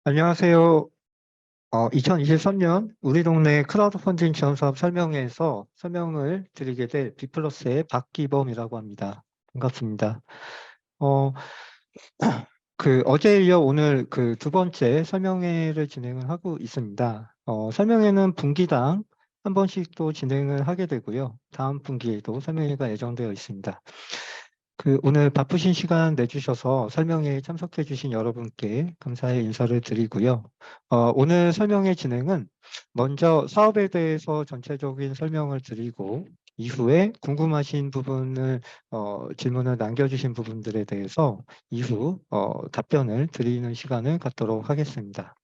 안녕하세요. 2023년 우리 동네 크라우드 펀딩 지원 사업 설명회에서 설명을 드리게 될 비플러스의 박기범이라고 합니다. 반갑습니다. 어, 어제에 이어 오늘 그 두 번째 설명회를 진행을 하고 있습니다. 설명회는 분기당 한 번씩 또 진행을 하게 되고요. 다음 분기에도 설명회가 예정되어 있습니다. 오늘 바쁘신 시간 내주셔서 설명회에 참석해 주신 여러분께 감사의 인사를 드리고요. 오늘 설명회 진행은 먼저 사업에 대해서 전체적인 설명을 드리고 이후에 궁금하신 부분을 질문을 남겨주신 부분들에 대해서 이후 답변을 드리는 시간을 갖도록 하겠습니다.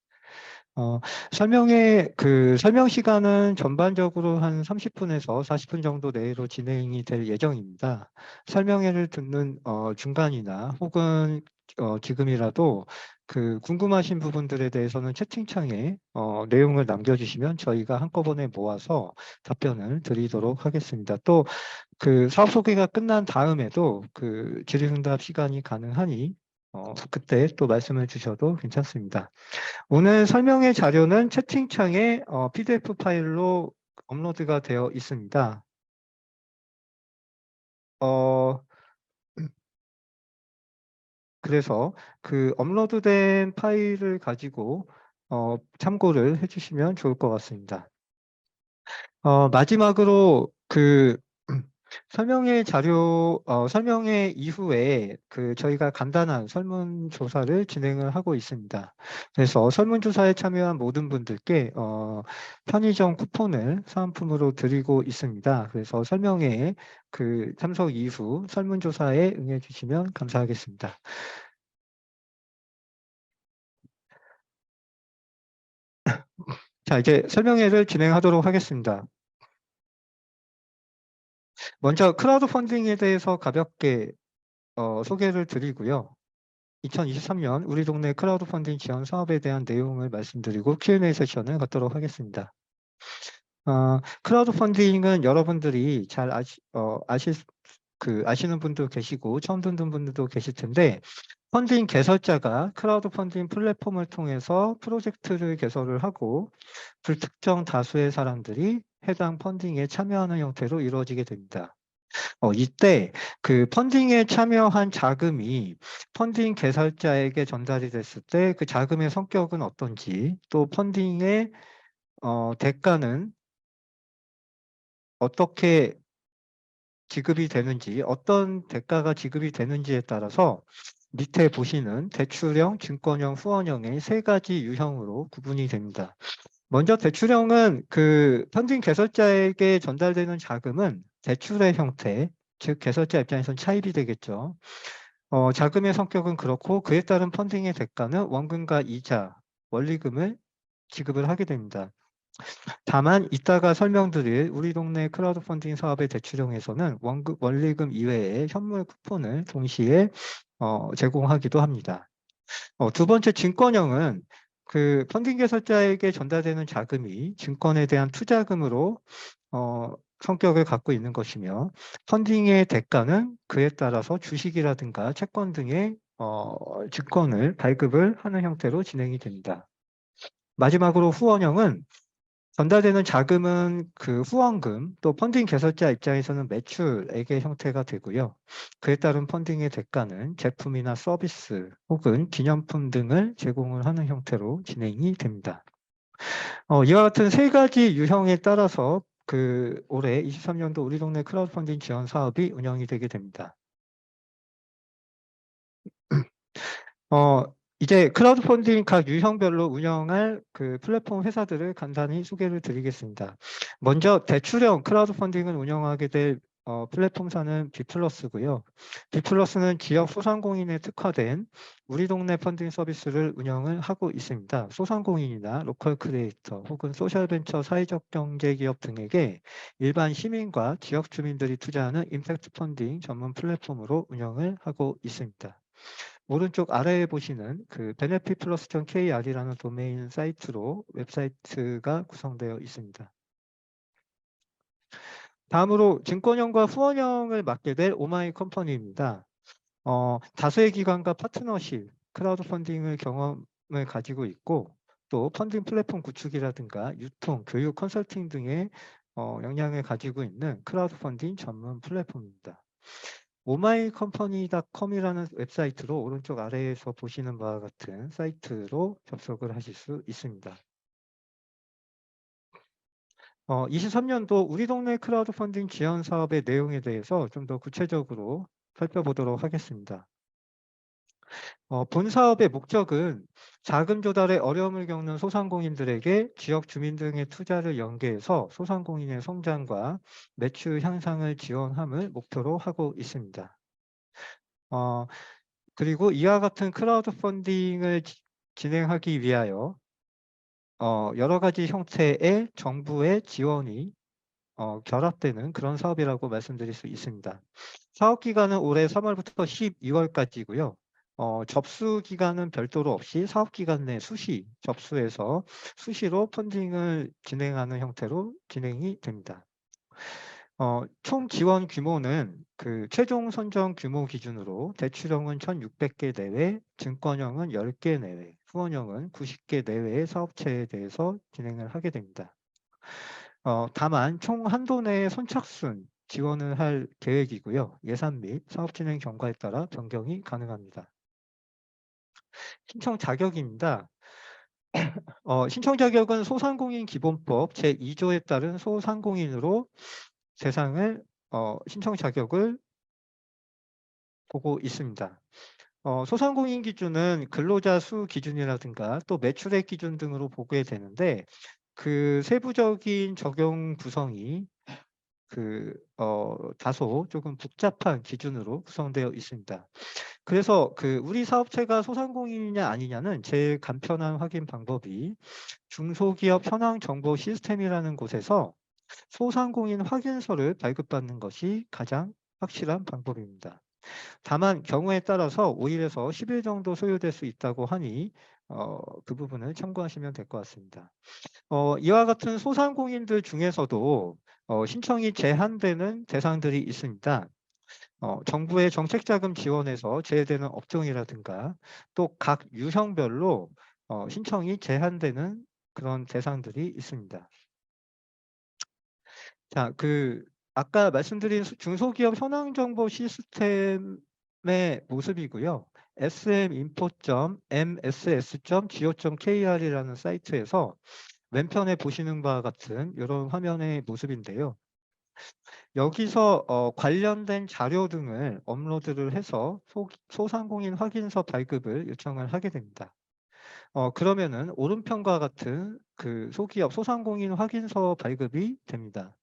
설명 시간은 전반적으로 한 30분에서 40분 정도 내로 진행이 될 예정입니다. 설명회를 듣는 중간이나 혹은 지금이라도 궁금하신 부분들에 대해서는 채팅창에 내용을 남겨주시면 저희가 한꺼번에 모아서 답변을 드리도록 하겠습니다. 또 사업 소개가 끝난 다음에도 질의응답 시간이 가능하니 그때 또 말씀을 주셔도 괜찮습니다. 오늘 설명의 자료는 채팅창에 PDF 파일로 업로드가 되어 있습니다. 그래서 업로드된 파일을 가지고 참고를 해주시면 좋을 것 같습니다. 마지막으로 설명회 이후에 저희가 간단한 설문조사를 진행을 하고 있습니다. 그래서 설문조사에 참여한 모든 분들께 편의점 쿠폰을 사은품으로 드리고 있습니다. 그래서 설명회에 참석 이후 설문조사에 응해 주시면 감사하겠습니다. 자, 이제 설명회를 진행하도록 하겠습니다. 먼저 크라우드 펀딩에 대해서 가볍게 소개를 드리고요. 2023년 우리 동네 크라우드 펀딩 지원 사업에 대한 내용을 말씀드리고 Q&A 세션을 갖도록 하겠습니다. 크라우드 펀딩은 여러분들이 잘 아시는 분도 계시고 처음 듣는 분들도 계실 텐데 펀딩 개설자가 크라우드 펀딩 플랫폼을 통해서 프로젝트를 개설을 하고 불특정 다수의 사람들이 해당 펀딩에 참여하는 형태로 이루어지게 됩니다. 이때 펀딩에 참여한 자금이 펀딩 개설자에게 전달이 됐을 때 그 자금의 성격은 어떤지, 또 펀딩의 대가는 어떻게 지급이 되는지, 어떤 대가가 지급이 되는지에 따라서 밑에 보시는 대출형, 증권형, 후원형의 세 가지 유형으로 구분이 됩니다. 먼저 대출형은 펀딩 개설자에게 전달되는 자금은 대출의 형태, 즉 개설자 입장에선 차입이 되겠죠. 자금의 성격은 그렇고 그에 따른 펀딩의 대가는 원금과 이자, 원리금을 지급을 하게 됩니다. 다만 이따가 설명드릴 우리 동네 크라우드 펀딩 사업의 대출형에서는 원리금 이외에 현물 쿠폰을 동시에 제공하기도 합니다. 두 번째 증권형은 펀딩 개설자에게 전달되는 자금이 증권에 대한 투자금으로 성격을 갖고 있는 것이며 펀딩의 대가는 그에 따라서 주식이라든가 채권 등의 증권을 발급을 하는 형태로 진행이 됩니다. 마지막으로 후원형은 전달되는 자금은 후원금, 또 펀딩 개설자 입장에서는 매출액의 형태가 되고요. 그에 따른 펀딩의 대가는 제품이나 서비스 혹은 기념품 등을 제공을 하는 형태로 진행이 됩니다. 이와 같은 세 가지 유형에 따라서 올해 23년도 우리 동네 크라우드 펀딩 지원 사업이 운영이 되게 됩니다. 이제 크라우드 펀딩 각 유형별로 운영할 플랫폼 회사들을 간단히 소개를 드리겠습니다. 먼저 대출형 크라우드 펀딩을 운영하게 될 플랫폼사는 비플러스고요. 비플러스는 지역 소상공인에 특화된 우리 동네 펀딩 서비스를 운영을 하고 있습니다. 소상공인이나 로컬 크리에이터 혹은 소셜벤처 사회적 경제기업 등에게 일반 시민과 지역 주민들이 투자하는 임팩트 펀딩 전문 플랫폼으로 운영을 하고 있습니다. 오른쪽 아래에 보시는 benefitplus.kr이라는 도메인 사이트로 웹사이트가 구성되어 있습니다. 다음으로 증권형과 후원형을 맡게 될 오마이 컴퍼니입니다. 다수의 기관과 파트너십, 크라우드 펀딩을 가지고 있고 또 펀딩 플랫폼 구축이라든가 유통, 교육, 컨설팅 등의 역량을 가지고 있는 크라우드 펀딩 전문 플랫폼입니다. 오마이컴퍼니닷컴이라는 웹사이트로 오른쪽 아래에서 보시는 바와 같은 사이트로 접속을 하실 수 있습니다. 23년도 우리 동네 크라우드 펀딩 지원 사업의 내용에 대해서 좀 더 구체적으로 살펴보도록 하겠습니다. 본 사업의 목적은 자금 조달에 어려움을 겪는 소상공인들에게 지역 주민 등의 투자를 연계해서 소상공인의 성장과 매출 향상을 지원함을 목표로 하고 있습니다. 어, 그리고 이와 같은 크라우드 펀딩을 진행하기 위하여 여러 가지 형태의 정부의 지원이 결합되는 그런 사업이라고 말씀드릴 수 있습니다. 사업 기간은 올해 3월부터 12월까지고요. 접수 기간은 별도로 없이 사업 기간 내 수시 접수해서 수시로 펀딩을 진행하는 형태로 진행이 됩니다. 총 지원 규모는 그 최종 선정 규모 기준으로 대출형은 1,600개 내외, 증권형은 10개 내외, 후원형은 90개 내외의 사업체에 대해서 진행을 하게 됩니다. 다만 총 한도 내에 선착순 지원을 할 계획이고요. 예산 및 사업 진행 경과에 따라 변경이 가능합니다. 신청 자격입니다. 신청 자격은 소상공인 기본법 제2조에 따른 소상공인으로 대상을 신청 자격을 보고 있습니다. 소상공인 기준은 근로자 수 기준이라든가 또 매출액 기준 등으로 보게 되는데 그 세부적인 적용 구성이 다소 조금 복잡한 기준으로 구성되어 있습니다. 그래서 우리 사업체가 소상공인이냐 아니냐는 제일 간편한 확인 방법이 중소기업 현황 정보 시스템이라는 곳에서 소상공인 확인서를 발급받는 것이 가장 확실한 방법입니다. 다만 경우에 따라서 5일에서 10일 정도 소요될 수 있다고 하니 그 부분을 참고하시면 될 것 같습니다. 이와 같은 소상공인들 중에서도 신청이 제한되는 대상들이 있습니다. 정부의 정책자금 지원에서 제외되는 업종이라든가 또 각 유형별로 신청이 제한되는 그런 대상들이 있습니다. 자, 아까 말씀드린 중소기업 현황정보 시스템의 모습이고요. sminfo.mss.go.kr이라는 사이트에서 왼편에 보시는 바와 같은 이런 화면의 모습인데요. 여기서 관련된 자료 등을 업로드를 해서 소상공인 확인서 발급을 요청을 하게 됩니다. 그러면은 오른편과 같은 소기업 소상공인 확인서 발급이 됩니다.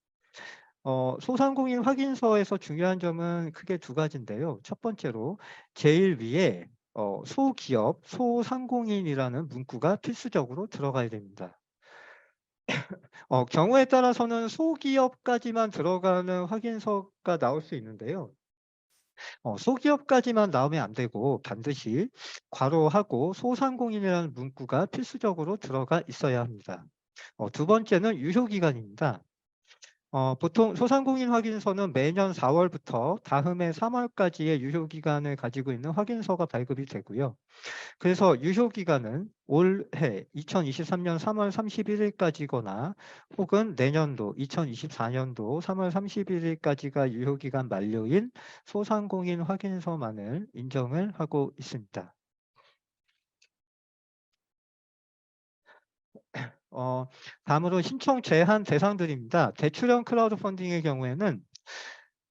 소상공인 확인서에서 중요한 점은 크게 두 가지인데요. 첫 번째로 제일 위에 소기업, 소상공인이라는 문구가 필수적으로 들어가야 됩니다. 경우에 따라서는 소기업까지만 들어가는 확인서가 나올 수 있는데요. 소기업까지만 나오면 안 되고 반드시 괄호하고 소상공인이라는 문구가 필수적으로 들어가 있어야 합니다. 두 번째는 유효기간입니다. 보통 소상공인 확인서는 매년 4월부터 다음해 3월까지의 유효기간을 가지고 있는 확인서가 발급이 되고요. 그래서 유효기간은 올해 2023년 3월 31일까지거나 혹은 내년도 2024년도 3월 31일까지가 유효기간 만료인 소상공인 확인서만을 인정을 하고 있습니다. 다음으로 신청 제한 대상들입니다. 대출형 크라우드 펀딩의 경우에는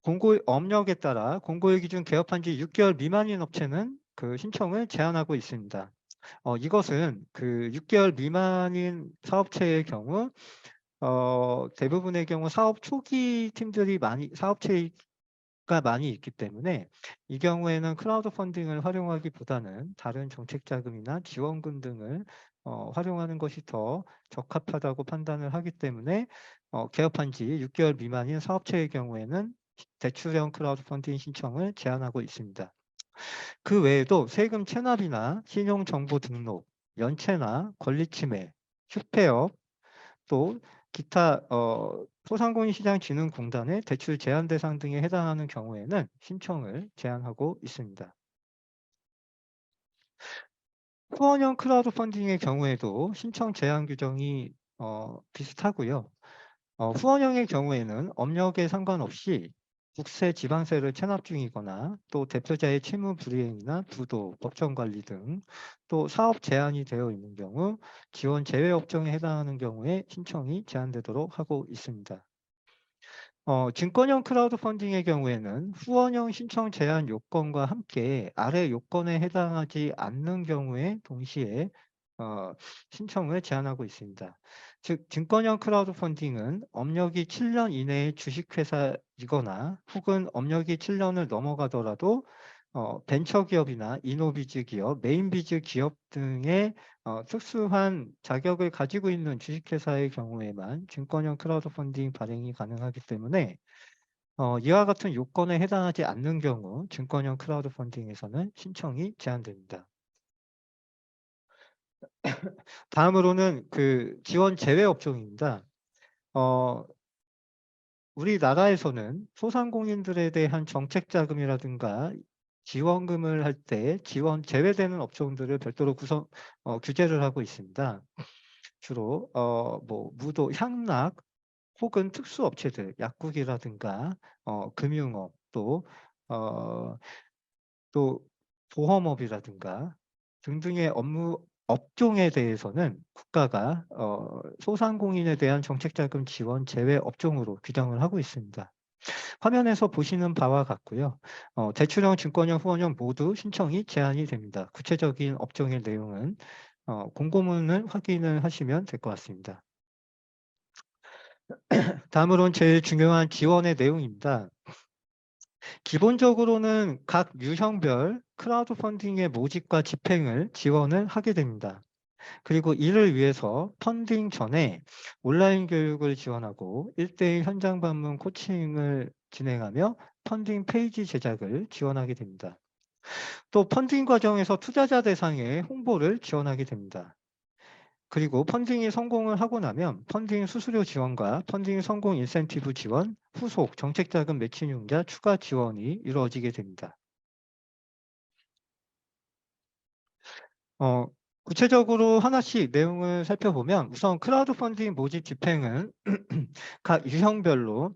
공고 업력에 따라 공고일 기준 개업한 지 6개월 미만인 업체는 신청을 제한하고 있습니다. 이것은 6개월 미만인 사업체의 경우 대부분의 경우 사업 초기 팀들이 사업체가 많이 있기 때문에 이 경우에는 크라우드 펀딩을 활용하기보다는 다른 정책 자금이나 지원금 등을 활용하는 것이 더 적합하다고 판단을 하기 때문에 개업한 지 6개월 미만인 사업체의 경우에는 대출형 크라우드 펀딩 신청을 제한하고 있습니다. 그 외에도 세금 체납이나 신용정보 등록, 연체나 권리침해, 휴폐업, 또 기타 소상공인시장진흥공단의 대출 제한 대상 등에 해당하는 경우에는 신청을 제한하고 있습니다. 후원형 크라우드 펀딩의 경우에도 신청 제한 규정이 비슷하고요. 후원형의 경우에는 업력에 상관없이 국세, 지방세를 체납 중이거나 또 대표자의 채무 불이행이나 부도, 법정 관리 등 또 사업 제한이 되어 있는 경우 지원 제외 업종에 해당하는 경우에 신청이 제한되도록 하고 있습니다. 증권형 크라우드 펀딩의 경우에는 후원형 신청 제한 요건과 함께 아래 요건에 해당하지 않는 경우에 동시에 신청을 제한하고 있습니다. 즉 증권형 크라우드 펀딩은 업력이 7년 이내의 주식회사이거나 혹은 업력이 7년을 넘어가더라도 벤처기업이나 이노비즈 기업, 메인비즈 기업 등의 특수한 자격을 가지고 있는 주식회사의 경우에만 증권형 크라우드 펀딩 발행이 가능하기 때문에 이와 같은 요건에 해당하지 않는 경우 증권형 크라우드 펀딩에서는 신청이 제한됩니다. 다음으로는 그 지원 제외 업종입니다. 우리나라에서는 소상공인들에 대한 정책 자금이라든가 지원금을 할 때 지원 제외되는 업종들을 별도로 규제를 하고 있습니다. 주로 뭐 무도, 향락 혹은 특수업체들, 약국이라든가 금융업 어 또 보험업이라든가 등등의 업종에 대해서는 국가가 소상공인에 대한 정책자금 지원 제외 업종으로 규정을 하고 있습니다. 화면에서 보시는 바와 같고요. 대출형, 증권형, 후원형 모두 신청이 제한이 됩니다. 구체적인 업종의 내용은 공고문을 확인을 하시면 될 것 같습니다. 다음으로는 제일 중요한 지원의 내용입니다. 기본적으로는 각 유형별 크라우드 펀딩의 모집과 집행을 지원을 하게 됩니다. 그리고 이를 위해서 펀딩 전에 온라인 교육을 지원하고 1:1 현장 방문 코칭을 진행하며 펀딩 페이지 제작을 지원하게 됩니다. 또 펀딩 과정에서 투자자 대상의 홍보를 지원하게 됩니다. 그리고 펀딩이 성공을 하고 나면 펀딩 수수료 지원과 펀딩 성공 인센티브 지원, 후속 정책자금 매칭융자 추가 지원이 이루어지게 됩니다. 구체적으로 하나씩 내용을 살펴보면 우선 크라우드 펀딩 모집 집행은 각 유형별로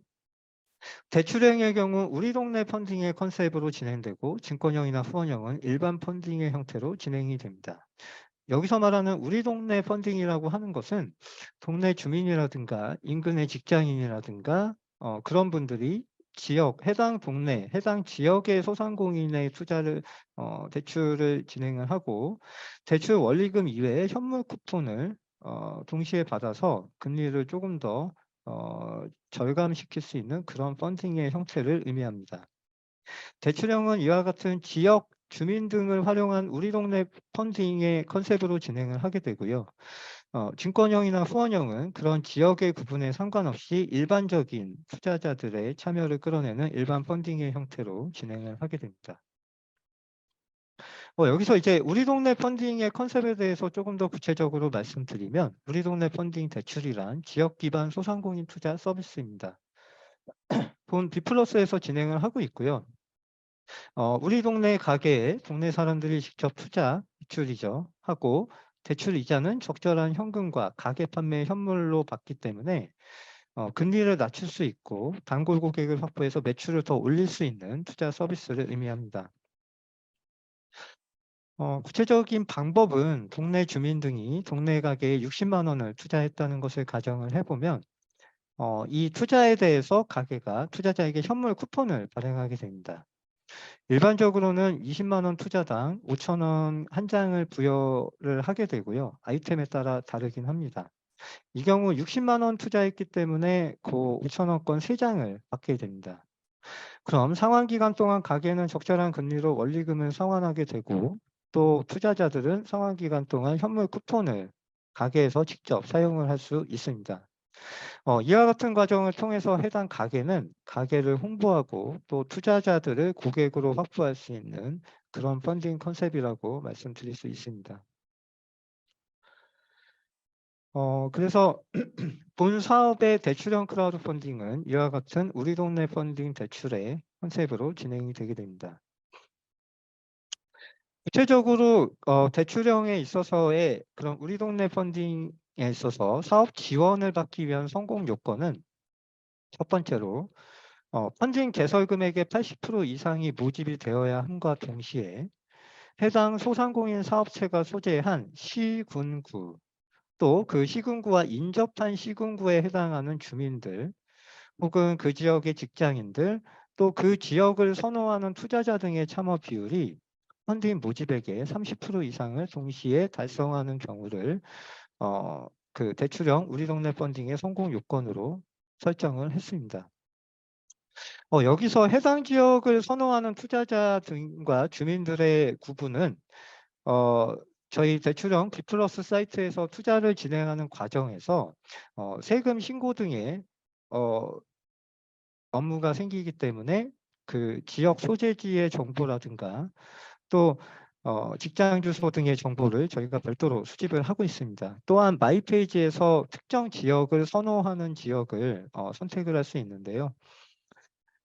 대출형의 경우 우리 동네 펀딩의 컨셉으로 진행되고 증권형이나 후원형은 일반 펀딩의 형태로 진행이 됩니다. 여기서 말하는 우리 동네 펀딩이라고 하는 것은 동네 주민이라든가 인근의 직장인이라든가 그런 분들이 해당 동네, 해당 지역의 소상공인의 투자를 대출을 진행을 하고 대출 원리금 이외에 현물 쿠폰을 동시에 받아서 금리를 조금 더 절감시킬 수 있는 그런 펀딩의 형태를 의미합니다. 대출형은 이와 같은 지역 주민 등을 활용한 우리 동네 펀딩의 컨셉으로 진행을 하게 되고요. 증권형이나 후원형은 그런 지역의 구분에 상관없이 일반적인 투자자들의 참여를 끌어내는 일반 펀딩의 형태로 진행을 하게 됩니다. 여기서 이제 우리 동네 펀딩의 컨셉에 대해서 조금 더 구체적으로 말씀드리면 우리 동네 펀딩 대출이란 지역 기반 소상공인 투자 서비스입니다. 본 비플러스에서 진행을 하고 있고요. 우리 동네 가게에 동네 사람들이 직접 투자, 대출이죠. 하고 대출 이자는 적절한 현금과 가계 판매 현물로 받기 때문에 금리를 낮출 수 있고 단골 고객을 확보해서 매출을 더 올릴 수 있는 투자 서비스를 의미합니다. 구체적인 방법은 동네 주민 등이 동네 가게에 60만 원을 투자했다는 것을 가정을 해보면 이 투자에 대해서 가게가 투자자에게 현물 쿠폰을 발행하게 됩니다. 일반적으로는 20만 원 투자당 5천 원 한 장을 부여를 하게 되고요. 아이템에 따라 다르긴 합니다. 이 경우 60만 원 투자했기 때문에 그 5천 원권 3장을 받게 됩니다. 그럼 상환 기간 동안 가게는 적절한 금리로 원리금을 상환하게 되고 또 투자자들은 상환 기간 동안 현물 쿠폰을 가게에서 직접 사용을 할 수 있습니다. 이와 같은 과정을 통해서 해당 가게는 가게를 홍보하고 또 투자자들을 고객으로 확보할 수 있는 그런 펀딩 컨셉이라고 말씀드릴 수 있습니다. 그래서 본 사업의 대출형 크라우드 펀딩은 이와 같은 우리 동네 펀딩 대출의 컨셉으로 진행이 되게 됩니다. 구체적으로 대출형에 있어서의 그런 우리 동네 펀딩에 있어서 사업 지원을 받기 위한 성공 요건은 첫 번째로 펀딩 개설 금액의 80% 이상이 모집이 되어야 함과 동시에 해당 소상공인 사업체가 소재한 시군구 또 그 시군구와 인접한 시군구에 해당하는 주민들 혹은 그 지역의 직장인들 또 그 지역을 선호하는 투자자 등의 참여 비율이 펀딩 모집액의 30% 이상을 동시에 달성하는 경우를 그 대출형 우리 동네 펀딩의 성공 요건으로 설정을 했습니다. 여기서 해당 지역을 선호하는 투자자 등과 주민들의 구분은 저희 대출형 B플러스 사이트에서 투자를 진행하는 과정에서 세금 신고 등의 업무가 생기기 때문에 그 지역 소재지의 정보라든가 또 직장 주소 등의 정보를 저희가 별도로 수집을 하고 있습니다. 또한 마이페이지에서 특정 지역을 선호하는 지역을 선택을 할 수 있는데요.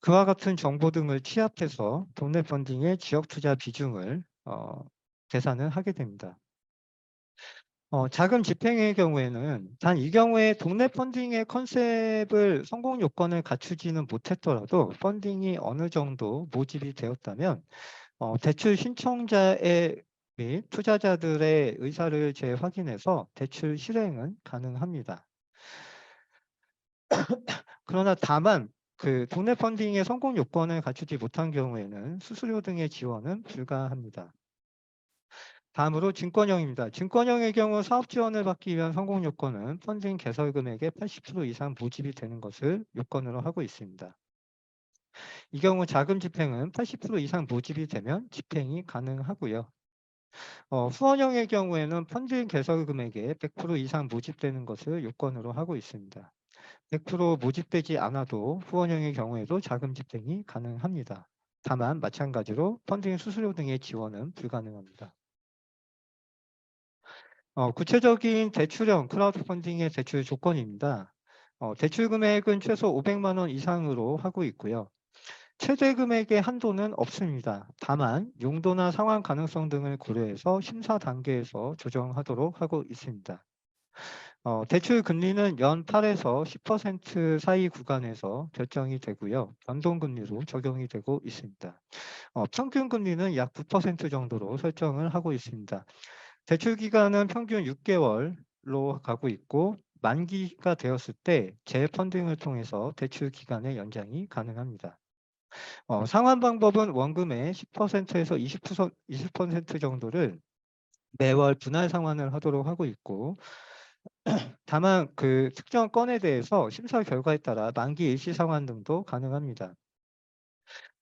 그와 같은 정보 등을 취합해서 동네 펀딩의 지역 투자 비중을 계산을 하게 됩니다. 자금 집행의 경우에는 단 이 경우에 동네 펀딩의 컨셉을 성공 요건을 갖추지는 못했더라도 펀딩이 어느 정도 모집이 되었다면 대출 신청자의 및 투자자들의 의사를 재확인해서 대출 실행은 가능합니다. 그러나 다만 그 동네 펀딩의 성공 요건을 갖추지 못한 경우에는 수수료 등의 지원은 불가합니다. 다음으로 증권형입니다. 증권형의 경우 사업 지원을 받기 위한 성공 요건은 펀딩 개설 금액의 80% 이상 모집이 되는 것을 요건으로 하고 있습니다. 이 경우 자금 집행은 80% 이상 모집이 되면 집행이 가능하고요. 후원형의 경우에는 펀딩 개설 금액의 100% 이상 모집되는 것을 요건으로 하고 있습니다. 100% 모집되지 않아도 후원형의 경우에도 자금 집행이 가능합니다. 다만 마찬가지로 펀딩 수수료 등의 지원은 불가능합니다. 구체적인 대출형 크라우드 펀딩의 대출 조건입니다. 대출 금액은 최소 500만 원 이상으로 하고 있고요. 최대 금액의 한도는 없습니다. 다만 용도나 상환 가능성 등을 고려해서 심사 단계에서 조정하도록 하고 있습니다. 대출 금리는 연 8에서 10% 사이 구간에서 결정이 되고요. 변동금리로 적용이 되고 있습니다. 평균 금리는 약 9% 정도로 설정을 하고 있습니다. 대출 기간은 평균 6개월로 가고 있고 만기가 되었을 때 재펀딩을 통해서 대출 기간의 연장이 가능합니다. 상환 방법은 원금의 10%에서 20% 정도를 매월 분할 상환을 하도록 하고 있고 다만 그 특정 건에 대해서 심사 결과에 따라 만기 일시 상환 등도 가능합니다.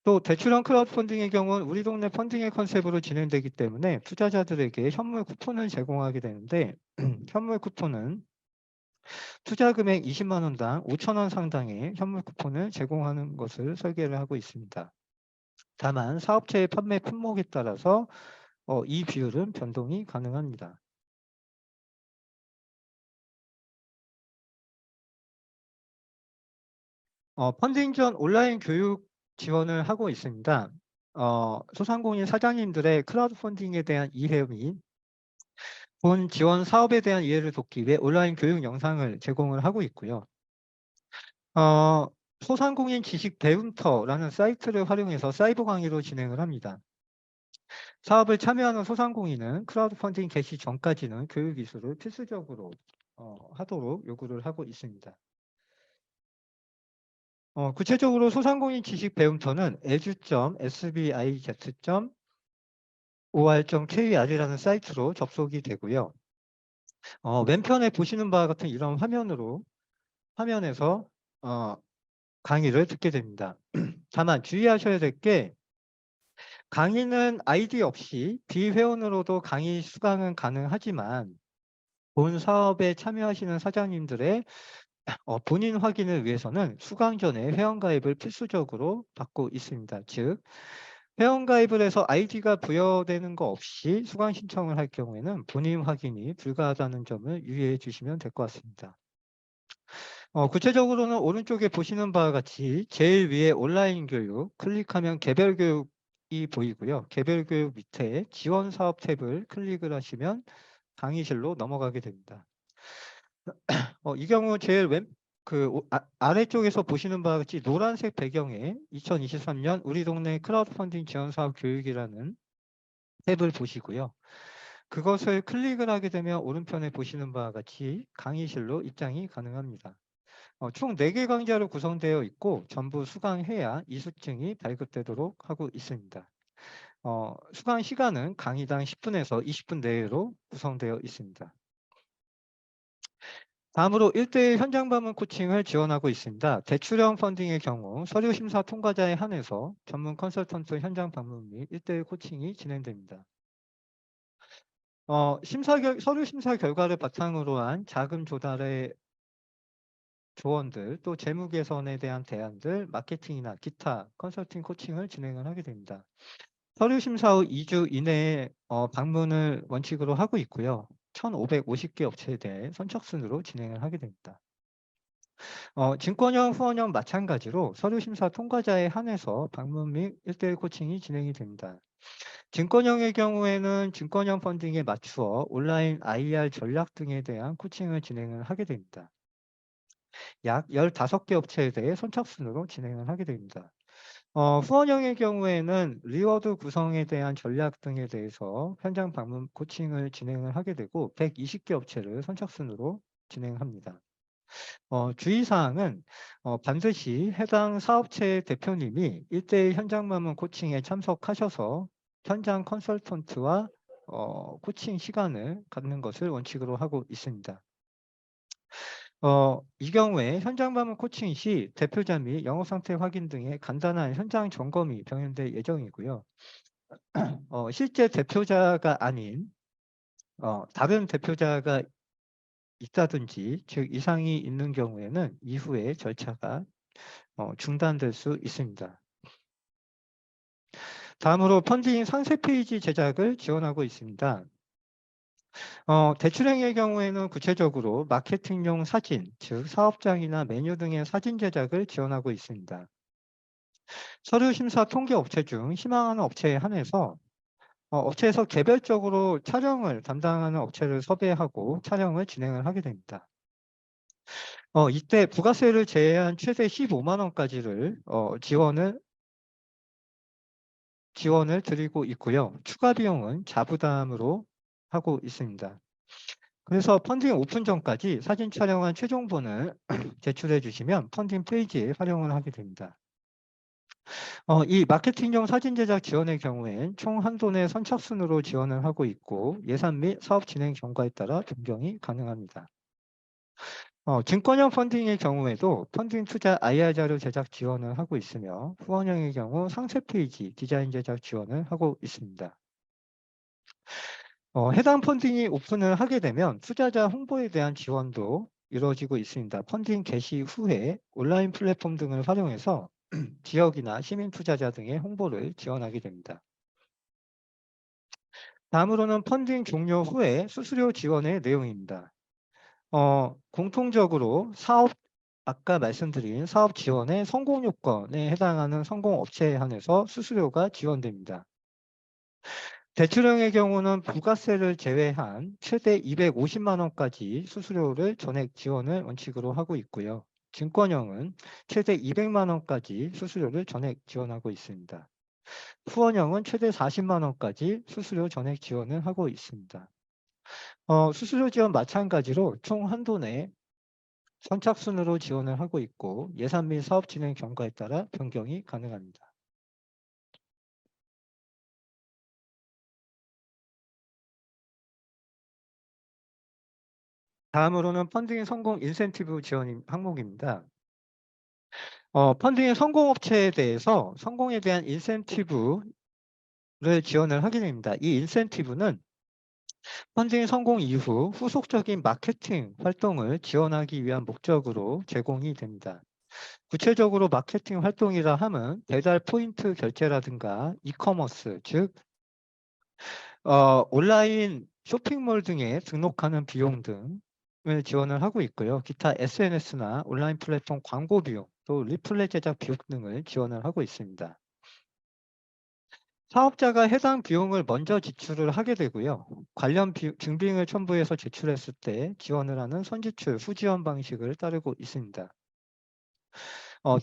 또 대출형 크라우드 펀딩의 경우는 우리 동네 펀딩의 컨셉으로 진행되기 때문에 투자자들에게 현물 쿠폰을 제공하게 되는데 현물 쿠폰은 투자 금액 20만 원당 5천 원 상당의 현물 쿠폰을 제공하는 것을 설계를 하고 있습니다. 다만 사업체의 판매 품목에 따라서 이 비율은 변동이 가능합니다. 펀딩 전 온라인 교육 지원을 하고 있습니다. 소상공인 사장님들의 크라우드 펀딩에 대한 이해 및 본 지원 사업에 대한 이해를 돕기 위해 온라인 교육 영상을 제공을 하고 있고요. 소상공인 지식 배움터라는 사이트를 활용해서 사이버 강의로 진행을 합니다. 사업을 참여하는 소상공인은 크라우드 펀딩 개시 전까지는 교육 이수를 필수적으로 하도록 요구를 하고 있습니다. 구체적으로 소상공인 지식 배움터는 edu.sbiz.or.kr이라는 사이트로 접속이 되고요. 왼편에 보시는 바와 같은 이런 화면에서 강의를 듣게 됩니다. 다만 주의하셔야 될 게 강의는 아이디 없이 비회원으로도 강의 수강은 가능하지만 본 사업에 참여하시는 사장님들의 본인 확인을 위해서는 수강 전에 회원가입을 필수적으로 받고 있습니다. 즉 회원가입을 해서 아이디가 부여되는 거 없이 수강 신청을 할 경우에는 본인 확인이 불가하다는 점을 유의해 주시면 될 것 같습니다. 구체적으로는 오른쪽에 보시는 바와 같이 제일 위에 온라인 교육 클릭하면 개별 교육이 보이고요. 개별 교육 밑에 지원 사업 탭을 클릭을 하시면 강의실로 넘어가게 됩니다. 이 경우 제일 아래쪽에서 보시는 바와 같이 노란색 배경에 2023년 우리 동네 크라우드 펀딩 지원 사업 교육이라는 탭을 보시고요. 그것을 클릭을 하게 되면 오른편에 보시는 바와 같이 강의실로 입장이 가능합니다. 총 4개 강좌로 구성되어 있고 전부 수강해야 이수증이 발급되도록 하고 있습니다. 수강 시간은 강의당 10분에서 20분 내로 구성되어 있습니다. 다음으로 1:1 현장 방문 코칭을 지원하고 있습니다. 대출형 펀딩의 경우 서류 심사 통과자에 한해서 전문 컨설턴트 현장 방문 및 1:1 코칭이 진행됩니다. 서류 심사 결과를 바탕으로 한 자금 조달의 조언들, 또 재무 개선에 대한 대안들, 마케팅이나 기타 컨설팅 코칭을 진행을 하게 됩니다. 서류 심사 후 2주 이내에 방문을 원칙으로 하고 있고요. 1,550개 업체에 대해 선착순으로 진행을 하게 됩니다. 증권형, 후원형 마찬가지로 서류 심사 통과자에 한해서 방문 및 1:1 코칭이 진행이 됩니다. 증권형의 경우에는 증권형 펀딩에 맞추어 온라인 IR 전략 등에 대한 코칭을 진행을 하게 됩니다. 약 15개 업체에 대해 선착순으로 진행을 하게 됩니다. 후원형의 경우에는 리워드 구성에 대한 전략 등에 대해서 현장 방문 코칭을 진행을 하게 되고 120개 업체를 선착순으로 진행합니다. 주의사항은 반드시 해당 사업체 대표님이 1:1 현장 방문 코칭에 참석하셔서 현장 컨설턴트와 코칭 시간을 갖는 것을 원칙으로 하고 있습니다. 이 경우에 현장 방문 코칭 시 대표자 및 영업 상태 확인 등의 간단한 현장 점검이 병행될 예정이고요. 실제 대표자가 아닌 다른 대표자가 있다든지 즉 이상이 있는 경우에는 이후에 절차가 중단될 수 있습니다. 다음으로 펀딩 상세 페이지 제작을 지원하고 있습니다. 대출행의 경우에는 구체적으로 마케팅용 사진, 즉 사업장이나 메뉴 등의 사진 제작을 지원하고 있습니다. 서류 심사 통계 업체 중 희망하는 업체에 한해서 업체에서 개별적으로 촬영을 담당하는 업체를 섭외하고 촬영을 진행을 하게 됩니다. 이때 부가세를 제외한 최대 15만 원까지를 지원을 드리고 있고요. 추가 비용은 자부담으로 하고 있습니다. 그래서 펀딩 오픈 전까지 사진 촬영한 최종본을 제출해 주시면 펀딩 페이지에 활용을 하게 됩니다. 이 마케팅용 사진 제작 지원의 경우엔 총 한도 내 선착순으로 지원을 하고 있고 예산 및 사업 진행 경과에 따라 변경이 가능합니다. 증권형 펀딩의 경우에도 펀딩 투자 IR 자료 제작 지원을 하고 있으며 후원형의 경우 상세 페이지 디자인 제작 지원을 하고 있습니다. 해당 펀딩이 오픈을 하게 되면 투자자 홍보에 대한 지원도 이루어지고 있습니다. 펀딩 개시 후에 온라인 플랫폼 등을 활용해서 지역이나 시민 투자자 등의 홍보를 지원하게 됩니다. 다음으로는 펀딩 종료 후에 수수료 지원의 내용입니다. 공통적으로 아까 말씀드린 사업 지원의 성공 요건에 해당하는 성공 업체에 한해서 수수료가 지원됩니다. 대출형의 경우는 부가세를 제외한 최대 250만 원까지 수수료를 전액 지원을 원칙으로 하고 있고요. 증권형은 최대 200만 원까지 수수료를 전액 지원하고 있습니다. 후원형은 최대 40만 원까지 수수료 전액 지원을 하고 있습니다. 수수료 지원 마찬가지로 총 한도 내 선착순으로 지원을 하고 있고 예산 및 사업 진행 경과에 따라 변경이 가능합니다. 다음으로는 펀딩 성공 인센티브 지원 항목입니다. 펀딩 성공 업체에 대해서 성공에 대한 인센티브를 지원을 하게 됩니다. 이 인센티브는 펀딩 성공 이후 후속적인 마케팅 활동을 지원하기 위한 목적으로 제공이 됩니다. 구체적으로 마케팅 활동이라 함은 배달 포인트 결제라든가 이커머스, 즉 온라인 쇼핑몰 등에 등록하는 비용 등을 지원을 하고 있고요. 기타 SNS나 온라인 플랫폼 광고 비용, 또 리플렛 제작 비용 등을 지원을 하고 있습니다. 사업자가 해당 비용을 먼저 지출을 하게 되고요. 관련 증빙을 첨부해서 제출했을 때 지원을 하는 선지출, 후지원 방식을 따르고 있습니다.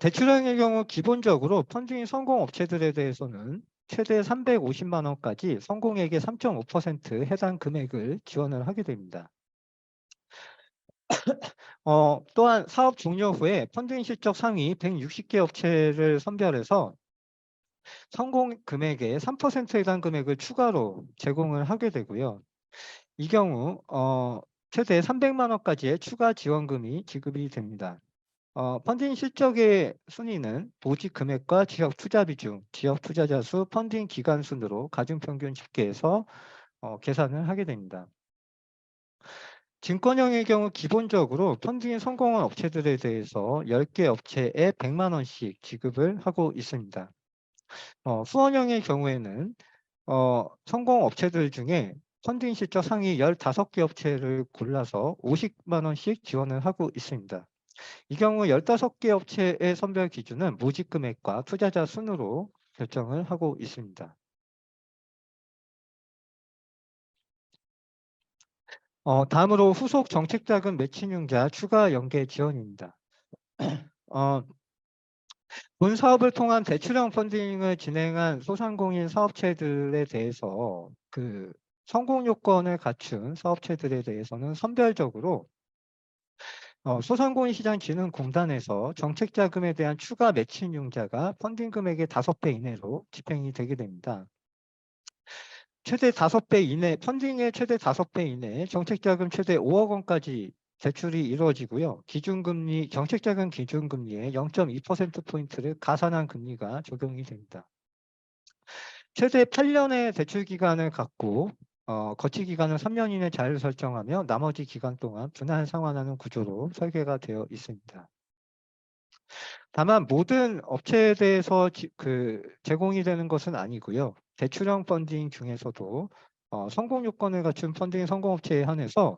대출형의 경우 기본적으로 펀딩 성공 업체들에 대해서는 최대 350만 원까지 성공액의 3.5% 해당 금액을 지원을 하게 됩니다. 또한 사업 종료 후에 펀딩 실적 상위 160개 업체를 선별해서 성공 금액의 3% 해당 금액을 추가로 제공을 하게 되고요. 이 경우 최대 300만 원까지의 추가 지원금이 지급이 됩니다. 펀딩 실적의 순위는 모집 금액과 지역 투자 비중, 지역 투자자 수, 펀딩 기간 순으로 가중평균 집계해서 계산을 하게 됩니다. 증권형의 경우 기본적으로 펀딩이 성공한 업체들에 대해서 10개 업체에 100만 원씩 지급을 하고 있습니다. 후원형의 경우에는 성공 업체들 중에 펀딩 실적 상위 15개 업체를 골라서 50만 원씩 지원을 하고 있습니다. 이 경우 15개 업체의 선별 기준은 모집 금액과 투자자 순으로 결정을 하고 있습니다. 다음으로 후속 정책자금 매칭융자 추가 연계 지원입니다. 어, 본 사업을 통한 대출형 펀딩을 진행한 소상공인 사업체들에 대해서 그 성공 요건을 갖춘 사업체들에 대해서는 선별적으로 소상공인시장진흥공단에서 정책자금에 대한 추가 매칭융자가 펀딩 금액의 5배 이내로 집행이 되게 됩니다. 최대 5배 이내, 펀딩의 최대 5배 이내, 정책자금 최대 5억 원까지 대출이 이루어지고요. 기준금리, 정책자금 기준금리의 0.2%포인트를 가산한 금리가 적용이 됩니다. 최대 8년의 대출 기간을 갖고 거치 기간은 3년 이내 자율 설정하며 나머지 기간 동안 분할 상환하는 구조로 설계가 되어 있습니다. 다만 모든 업체에 대해서 제공이 되는 것은 아니고요. 대출형 펀딩 중에서도 성공 요건을 갖춘 펀딩 성공업체에 한해서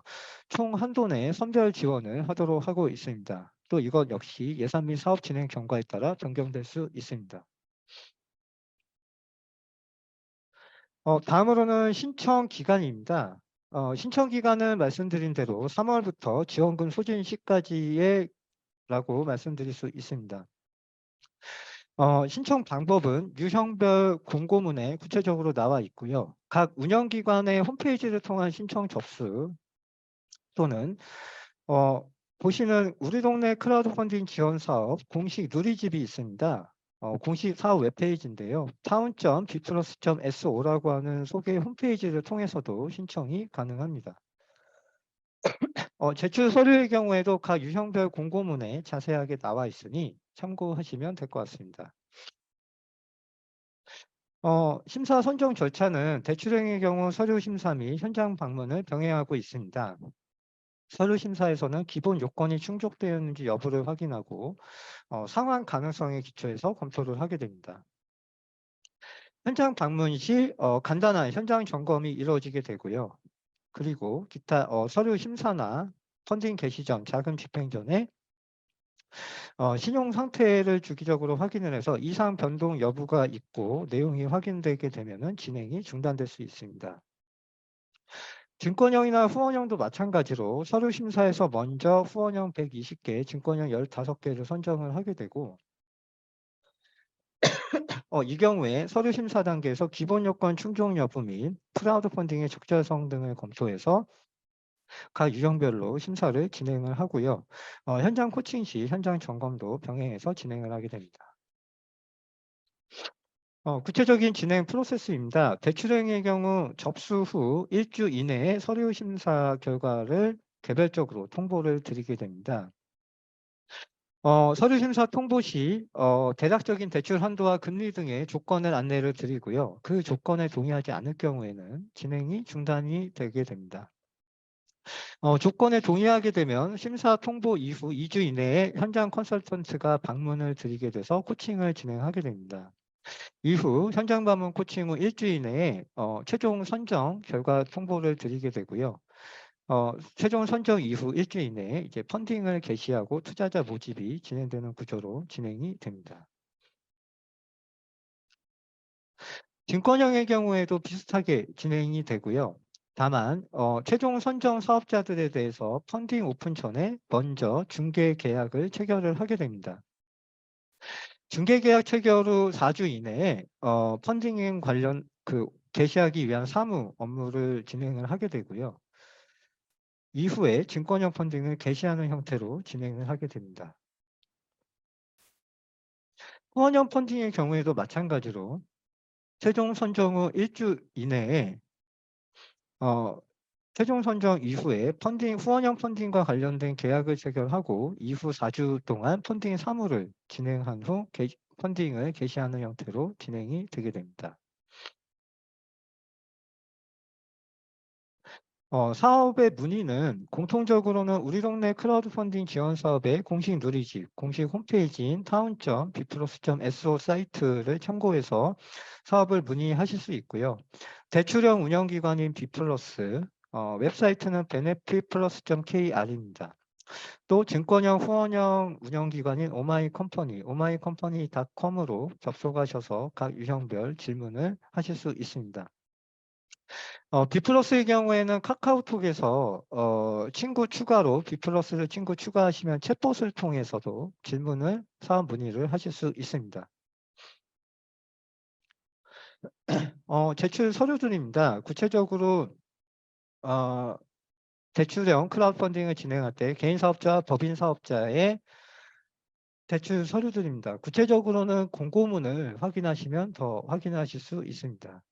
총 한도 내에 선별 지원을 하도록 하고 있습니다. 또 이것 역시 예산 및 사업 진행 경과에 따라 변경될 수 있습니다. 다음으로는 신청 기간입니다. 신청 기간은 말씀드린 대로 3월부터 지원금 소진 시까지의 라고 말씀드릴 수 있습니다. 신청 방법은 유형별 공고문에 구체적으로 나와 있고요. 각 운영기관의 홈페이지를 통한 신청 접수 또는 보시는 우리 동네 크라우드 펀딩 지원 사업 공식 누리집이 있습니다. 공식 사업 웹페이지인데요. town.bplus.so 라고 하는 소개 홈페이지를 통해서도 신청이 가능합니다. 제출 서류의 경우에도 각 유형별 공고문에 자세하게 나와 있으니 참고하시면 될 것 같습니다. 심사 선정 절차는 대출형의 경우 서류 심사 및 현장 방문을 병행하고 있습니다. 서류 심사에서는 기본 요건이 충족되었는지 여부를 확인하고 상환 가능성에 기초해서 검토를 하게 됩니다. 현장 방문 시 간단한 현장 점검이 이루어지게 되고요. 그리고 기타 서류 심사나 펀딩 개시 전, 자금 집행 전에 신용 상태를 주기적으로 확인을 해서 이상 변동 여부가 있고 내용이 확인되게 되면 진행이 중단될 수 있습니다. 증권형이나 후원형도 마찬가지로 서류 심사에서 먼저 후원형 120개, 증권형 15개를 선정을 하게 되고 이 경우에 서류 심사 단계에서 기본 요건 충족 여부 및 크라우드 펀딩의 적절성 등을 검토해서 각 유형별로 심사를 진행을 하고요. 현장 코칭 시 현장 점검도 병행해서 진행을 하게 됩니다. 구체적인 진행 프로세스입니다. 대출형의 경우 접수 후 1주 이내에 서류 심사 결과를 개별적으로 통보를 드리게 됩니다. 서류 심사 통보 시 대략적인 대출 한도와 금리 등의 조건을 안내를 드리고요. 그 조건에 동의하지 않을 경우에는 진행이 중단이 되게 됩니다. 조건에 동의하게 되면 심사 통보 이후 2주 이내에 현장 컨설턴트가 방문을 드리게 돼서 코칭을 진행하게 됩니다. 이후 현장 방문 코칭 후 1주 이내에 최종 선정 결과 통보를 드리게 되고요. 최종 선정 이후 1주 이내에 이제 펀딩을 개시하고 투자자 모집이 진행되는 구조로 진행이 됩니다. 증권형의 경우에도 비슷하게 진행이 되고요. 다만 최종 선정 사업자들에 대해서 펀딩 오픈 전에 먼저 중개 계약을 체결을 하게 됩니다. 중개 계약 체결 후 4주 이내에 펀딩 관련 개시하기 위한 사무 업무를 진행을 하게 되고요. 이후에 증권형 펀딩을 개시하는 형태로 진행을 하게 됩니다. 후원형 펀딩의 경우에도 마찬가지로 최종 선정 후 1주 이내에 최종 선정 이후에 후원형 펀딩과 관련된 계약을 체결하고 이후 4주 동안 펀딩 사무를 진행한 후 펀딩을 개시하는 형태로 진행이 되게 됩니다. 사업의 문의는 공통적으로는 우리 동네 크라우드 펀딩 지원 사업의 공식 누리집, 공식 홈페이지인 town.bplus.so 사이트를 참고해서 사업을 문의하실 수 있고요. 대출형 운영기관인 bplus, 웹사이트는 benefitplus.kr입니다. 또 증권형 후원형 운영기관인 오마이컴퍼니, oma이컴퍼니.com으로 접속하셔서 각 유형별 질문을 하실 수 있습니다. 비플러스의 경우에는 카카오톡에서 친구 추가로 비플러스를 친구 추가하시면 챗봇을 통해서도 사업 문의를 하실 수 있습니다. 제출 서류들입니다. 구체적으로 대출형 크라우드 펀딩을 진행할 때 개인 사업자, 법인 사업자의 대출 서류들입니다. 구체적으로는 공고문을 확인하시면 더 확인하실 수 있습니다.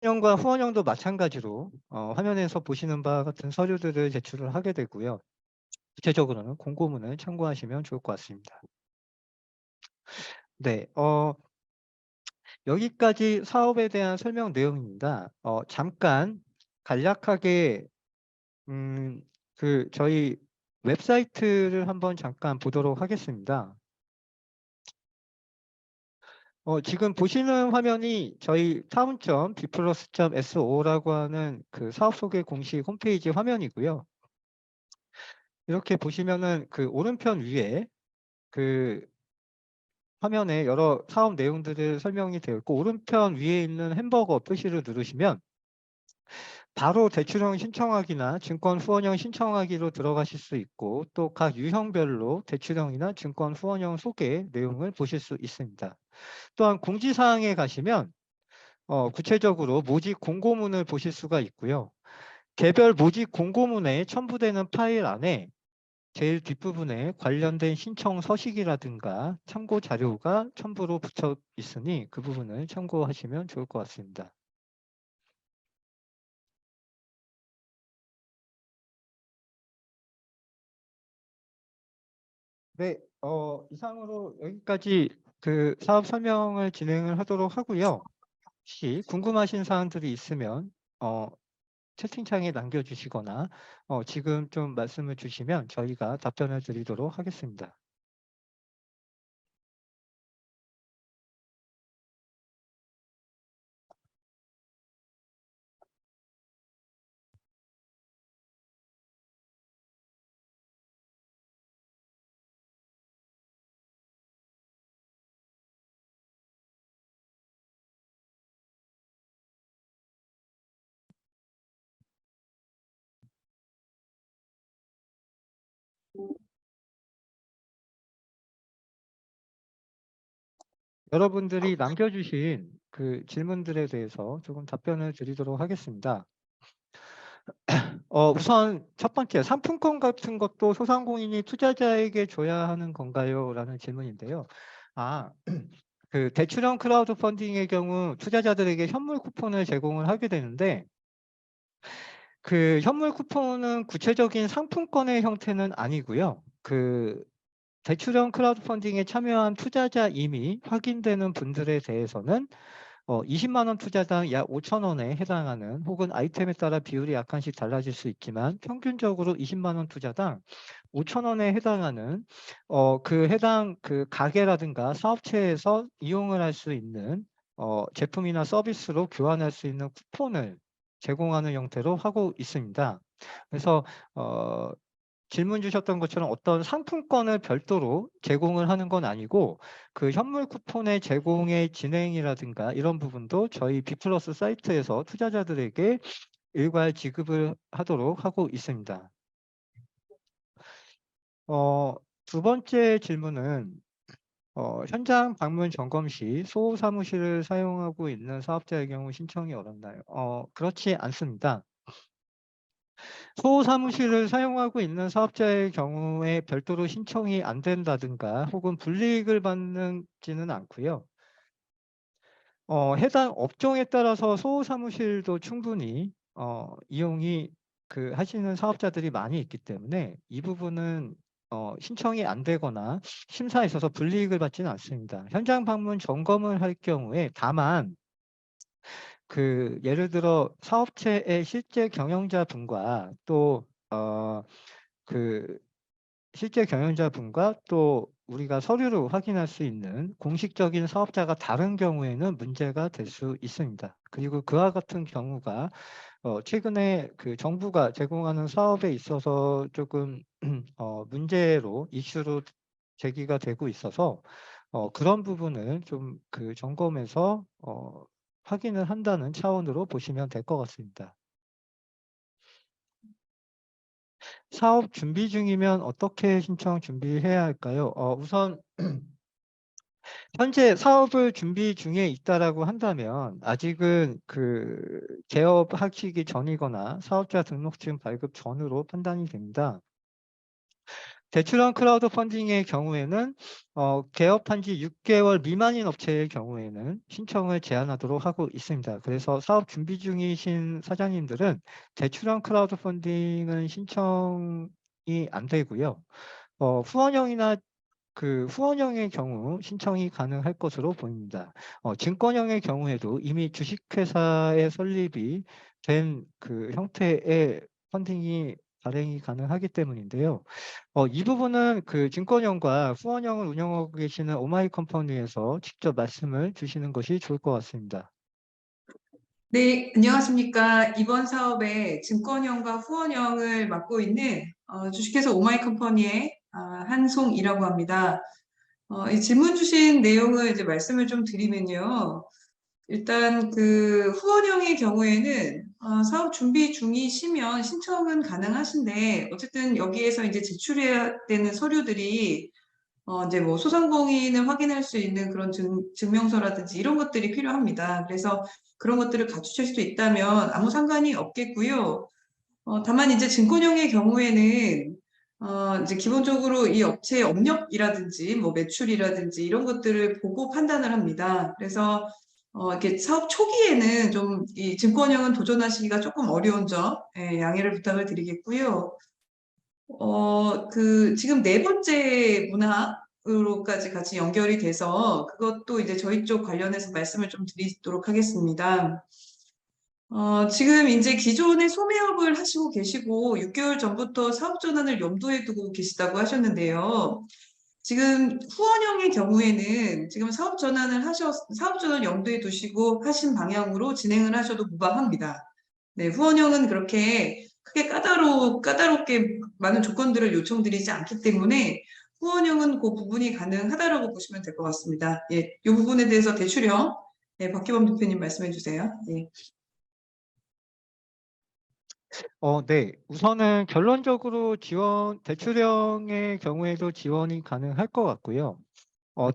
후원형과 후원형도 마찬가지로 화면에서 보시는 바와 같은 서류들을 제출을 하게 되고요. 구체적으로는 공고문을 참고하시면 좋을 것 같습니다. 네, 여기까지 사업에 대한 설명 내용입니다. 잠깐 간략하게 저희 웹사이트를 한번 잠깐 보도록 하겠습니다. 지금 보시는 화면이 저희 town.bplus.so라고 하는 그 사업 소개 공식 홈페이지 화면이고요. 이렇게 보시면은 그 오른편 위에 그 화면에 여러 사업 내용들을 설명이 되어 있고 오른편 위에 있는 햄버거 표시를 누르시면 바로 대출형 신청하기나 증권 후원형 신청하기로 들어가실 수 있고 또 각 유형별로 대출형이나 증권 후원형 소개 내용을 보실 수 있습니다. 또한 공지사항에 가시면 구체적으로 모집 공고문을 보실 수가 있고요. 개별 모집 공고문에 첨부되는 파일 안에 제일 뒷부분에 관련된 신청 서식이라든가 참고 자료가 첨부로 붙여 있으니 그 부분을 참고하시면 좋을 것 같습니다. 네, 이상으로 여기까지 그 사업 설명을 진행을 하도록 하고요. 혹시 궁금하신 사항들이 있으면 채팅창에 남겨주시거나 지금 좀 말씀을 주시면 저희가 답변을 드리도록 하겠습니다. 여러분들이 남겨주신 그 질문들에 대해서 조금 답변을 드리도록 하겠습니다. 우선 첫 번째, 상품권 같은 것도 소상공인이 투자자에게 줘야 하는 건가요? 라는 질문인데요. 그 대출형 크라우드 펀딩의 경우 투자자들에게 현물 쿠폰을 제공을 하게 되는데 그 현물 쿠폰은 구체적인 상품권의 형태는 아니고요. 그 대출형 크라우드 펀딩에 참여한 투자자 이미 확인되는 분들에 대해서는 20만 원 투자당 약 5천 원에 해당하는 혹은 아이템에 따라 비율이 약간씩 달라질 수 있지만 평균적으로 20만 원 투자당 5천 원에 해당하는 그 해당 그 가게라든가 사업체에서 이용을 할 수 있는 제품이나 서비스로 교환할 수 있는 쿠폰을 제공하는 형태로 하고 있습니다. 그래서 질문 주셨던 것처럼 어떤 상품권을 별도로 제공을 하는 건 아니고 그 현물 쿠폰의 제공의 진행이라든가 이런 부분도 저희 비플러스 사이트에서 투자자들에게 일괄 지급을 하도록 하고 있습니다. 두 번째 질문은 현장 방문 점검 시 소호 사무실을 사용하고 있는 사업자의 경우 신청이 어렵나요? 그렇지 않습니다. 소호 사무실을 사용하고 있는 사업자의 경우에 별도로 신청이 안 된다든가 혹은 불이익을 받지는 않고요. 해당 업종에 따라서 소호 사무실도 충분히 이용이 하시는 사업자들이 많이 있기 때문에 이 부분은 신청이 안 되거나 심사에 있어서 불이익을 받지는 않습니다. 현장 방문 점검을 할 경우에 다만 예를 들어 사업체의 실제 경영자분과 또 실제 경영자분과 또 우리가 서류로 확인할 수 있는 공식적인 사업자가 다른 경우에는 문제가 될 수 있습니다. 그리고 그와 같은 경우가 최근에 정부가 제공하는 사업에 있어서 조금 문제로 이슈로 제기가 되고 있어서 그런 부분을 좀 점검해서 확인을 한다는 차원으로 보시면 될 것 같습니다. 사업 준비 중이면 어떻게 신청 준비해야 할까요? 우선 현재 사업을 준비 중에 있다라고 한다면 아직은 개업하시기 전이거나 사업자 등록증 발급 전으로 판단이 됩니다. 대출형 크라우드 펀딩의 경우에는 개업한 지 6개월 미만인 업체의 경우에는 신청을 제한하도록 하고 있습니다. 그래서 사업 준비 중이신 사장님들은 대출형 크라우드 펀딩은 신청이 안 되고요. 후원형이나 후원형의 경우 신청이 가능할 것으로 보입니다. 증권형의 경우에도 이미 주식회사의 설립이 된 형태의 펀딩이 발행이 가능하기 때문인데요. 이 부분은 증권형과 후원형을 운영하고 계시는 오마이컴퍼니에서 직접 말씀을 주시는 것이 좋을 것 같습니다. 네, 안녕하십니까. 이번 사업에 증권형과 후원형을 맡고 있는 주식회사 오마이컴퍼니의 한송이라고 합니다. 이 질문 주신 내용을 이제 말씀을 좀 드리면요. 일단 후원형의 경우에는 사업 준비 중이시면 신청은 가능하신데 어쨌든 여기에서 이제 제출해야 되는 서류들이 이제 뭐 소상공인을 확인할 수 있는 그런 증명서라든지 이런 것들이 필요합니다. 그래서 그런 것들을 갖추실 수 있다면 아무 상관이 없겠고요. 다만 이제 증권형의 경우에는 이제 기본적으로 이 업체의 업력이라든지 뭐 매출이라든지 이런 것들을 보고 판단을 합니다. 그래서 이렇게 사업 초기에는 좀 이 증권형은 도전하시기가 조금 어려운 점 양해를 부탁을 드리겠고요. 지금 네 번째 문항으로까지 같이 연결이 돼서 그것도 이제 저희 쪽 관련해서 말씀을 좀 드리도록 하겠습니다. 지금 이제 기존에 소매업을 하시고 계시고 6개월 전부터 사업 전환을 염두에 두고 계시다고 하셨는데요. 지금 후원형의 경우에는 지금 사업 전환 염두에 두시고 하신 방향으로 진행을 하셔도 무방합니다. 네, 후원형은 그렇게 크게 까다롭게 많은 조건들을 요청드리지 않기 때문에 후원형은 그 부분이 가능하다라고 보시면 될 것 같습니다. 예, 이 부분에 대해서 대출형, 네, 박기범 대표님 말씀해 주세요. 예. 네. 우선은 결론적으로 대출형의 경우에도 지원이 가능할 것 같고요.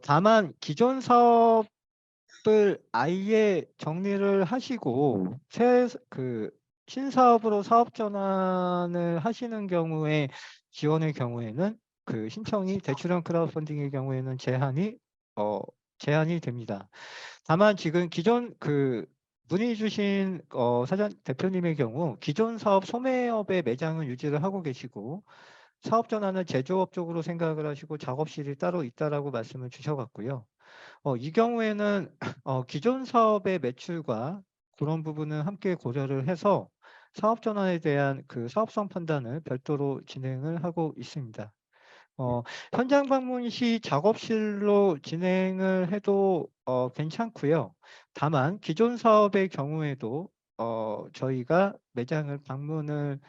다만 기존 사업을 아예 정리를 하시고 신사업으로 사업 전환을 하시는 경우에 지원의 경우에는 신청이 대출형 크라우드 펀딩의 경우에는 제한이 됩니다. 다만 지금 기존 문의 주신 대표님의 경우 기존 사업 소매업의 매장을 유지를 하고 계시고 사업 전환은 제조업 쪽으로 생각을 하시고 작업실이 따로 있다라고 말씀을 주셔갖고요. 이 경우에는 기존 사업의 매출과 그런 부분은 함께 고려를 해서 사업 전환에 대한 사업성 판단을 별도로 진행을 하고 있습니다. 현장 방문 시 작업실로 진행을 해도 괜찮고요. 다만 기존 사업의 경우에도 저희가 매장을 방문을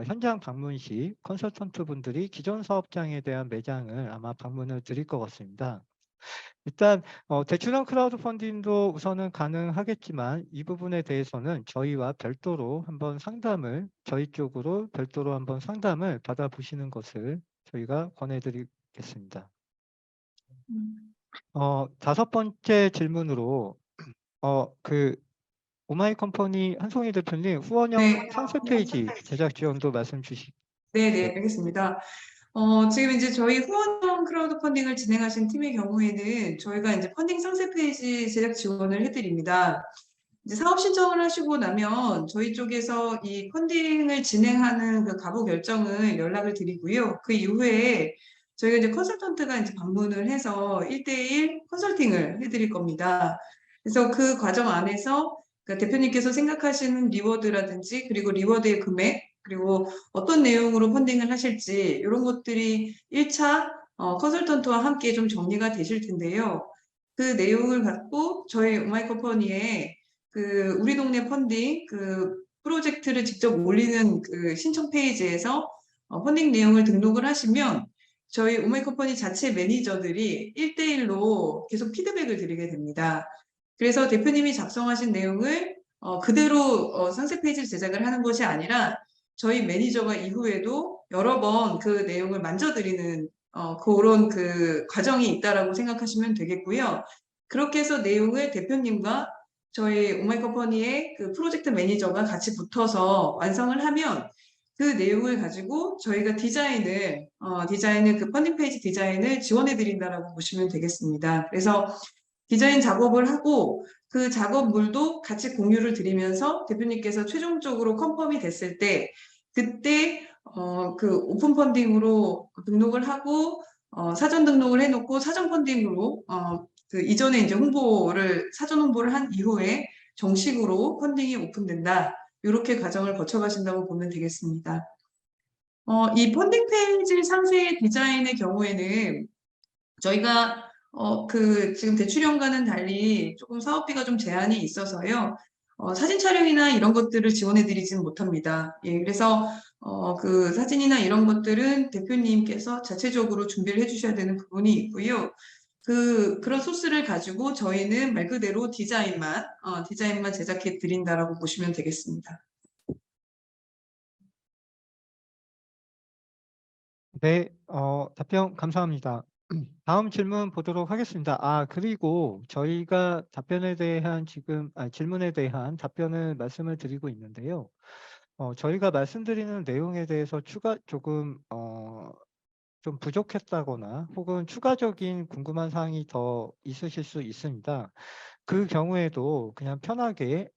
현장 방문 시 컨설턴트 분들이 기존 사업장에 대한 매장을 아마 방문을 드릴 것 같습니다. 일단 대출형 크라우드 펀딩도 우선은 가능하겠지만 이 부분에 대해서는 저희와 별도로 한번 상담을 저희 쪽으로 별도로 한번 상담을 받아보시는 것을 저희가 권해드리겠습니다. 다섯 번째 질문으로 오마이 컴퍼니 한송희 대표님 후원형 네. 상세 페이지 제작 지원도 말씀 주시. 네, 알겠습니다. 지금 이제 저희 후원형 크라우드 펀딩을 진행하신 팀의 경우에는 저희가 이제 펀딩 상세 페이지 제작 지원을 해드립니다. 이제 사업 신청을 하시고 나면 저희 쪽에서 이 펀딩을 진행하는 그 가부 결정을 연락을 드리고요. 그 이후에 저희가 이제 컨설턴트가 이제 방문을 해서 1대1 컨설팅을 해드릴 겁니다. 그래서 그 과정 안에서 그러니까 대표님께서 생각하시는 리워드라든지 그리고 리워드의 금액 그리고 어떤 내용으로 펀딩을 하실지 이런 것들이 1차 컨설턴트와 함께 좀 정리가 되실 텐데요. 그 내용을 갖고 저희 오마이컴퍼니에 그 우리 동네 펀딩 그 프로젝트를 직접 올리는 그 신청 페이지에서 펀딩 내용을 등록을 하시면 저희 오마이컴퍼니 자체 매니저들이 1대1로 계속 피드백을 드리게 됩니다. 그래서 대표님이 작성하신 내용을 그대로 상세 페이지를 제작을 하는 것이 아니라 저희 매니저가 이후에도 여러 번 그 내용을 만져드리는 그런 그 과정이 있다라고 생각하시면 되겠고요. 그렇게 해서 내용을 대표님과 저희 오마이컴퍼니의 그 프로젝트 매니저가 같이 붙어서 완성을 하면 그 내용을 가지고 저희가 디자인을 그 펀딩 페이지 디자인을 지원해 드린다라고 보시면 되겠습니다. 그래서 디자인 작업을 하고 그 작업물도 같이 공유를 드리면서 대표님께서 최종적으로 컨펌이 됐을 때 그때 그 오픈 펀딩으로 등록을 하고 사전 등록을 해놓고 사전 펀딩으로 그 이전에 이제 사전 홍보를 한 이후에 정식으로 펀딩이 오픈된다. 이렇게 과정을 거쳐가신다고 보면 되겠습니다. 이 펀딩 페이지 상세 디자인의 경우에는 저희가 그 지금 대출형과는 달리 조금 사업비가 좀 제한이 있어서요. 사진 촬영이나 이런 것들을 지원해 드리지는 못합니다. 예, 그래서 그 사진이나 이런 것들은 대표님께서 자체적으로 준비를 해 주셔야 되는 부분이 있고요. 그런 소스를 가지고 저희는 말 그대로 디자인만 제작해 드린다라고 보시면 되겠습니다. 네, 답변 감사합니다. 다음 질문 보도록 하겠습니다. 그리고 저희가 질문에 대한 답변을 말씀을 드리고 있는데요. 저희가 말씀드리는 내용에 대해서 좀 부족했다거나 혹은 추가적인 궁금한 사항이 더 있으실 수 있습니다. 그 경우에도 그냥 편하게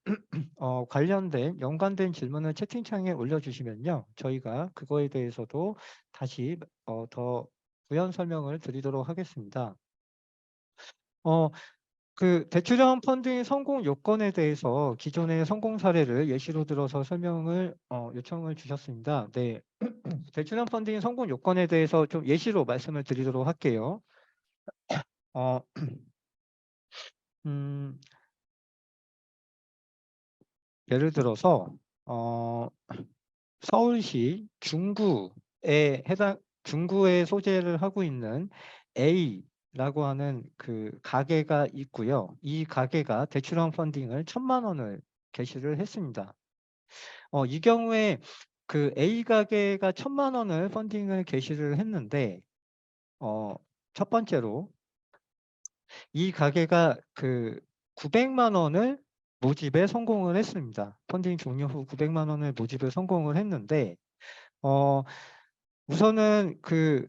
연관된 질문을 채팅창에 올려주시면요. 저희가 그거에 대해서도 다시 더 부연 설명을 드리도록 하겠습니다. 그 대출형 펀딩 성공 요건에 대해서 기존의 성공 사례를 예시로 들어서 설명을 요청을 주셨습니다. 네, 대출형 펀딩 성공 요건에 대해서 좀 예시로 말씀을 드리도록 할게요. 어, 예를 들어서 서울시 중구에 소재를 하고 있는 A라고 하는 그 가게가 있고요. 이 가게가 대출형 펀딩을 1,000만 원을 개시를 했습니다. 이 경우에 그 A 가게가 1,000만 원을 펀딩을 개시를 했는데 첫 번째로 이 가게가 그 900만 원을 모집에 성공을 했습니다. 펀딩 종료 후 900만 원을 모집에 성공을 했는데 우선은 그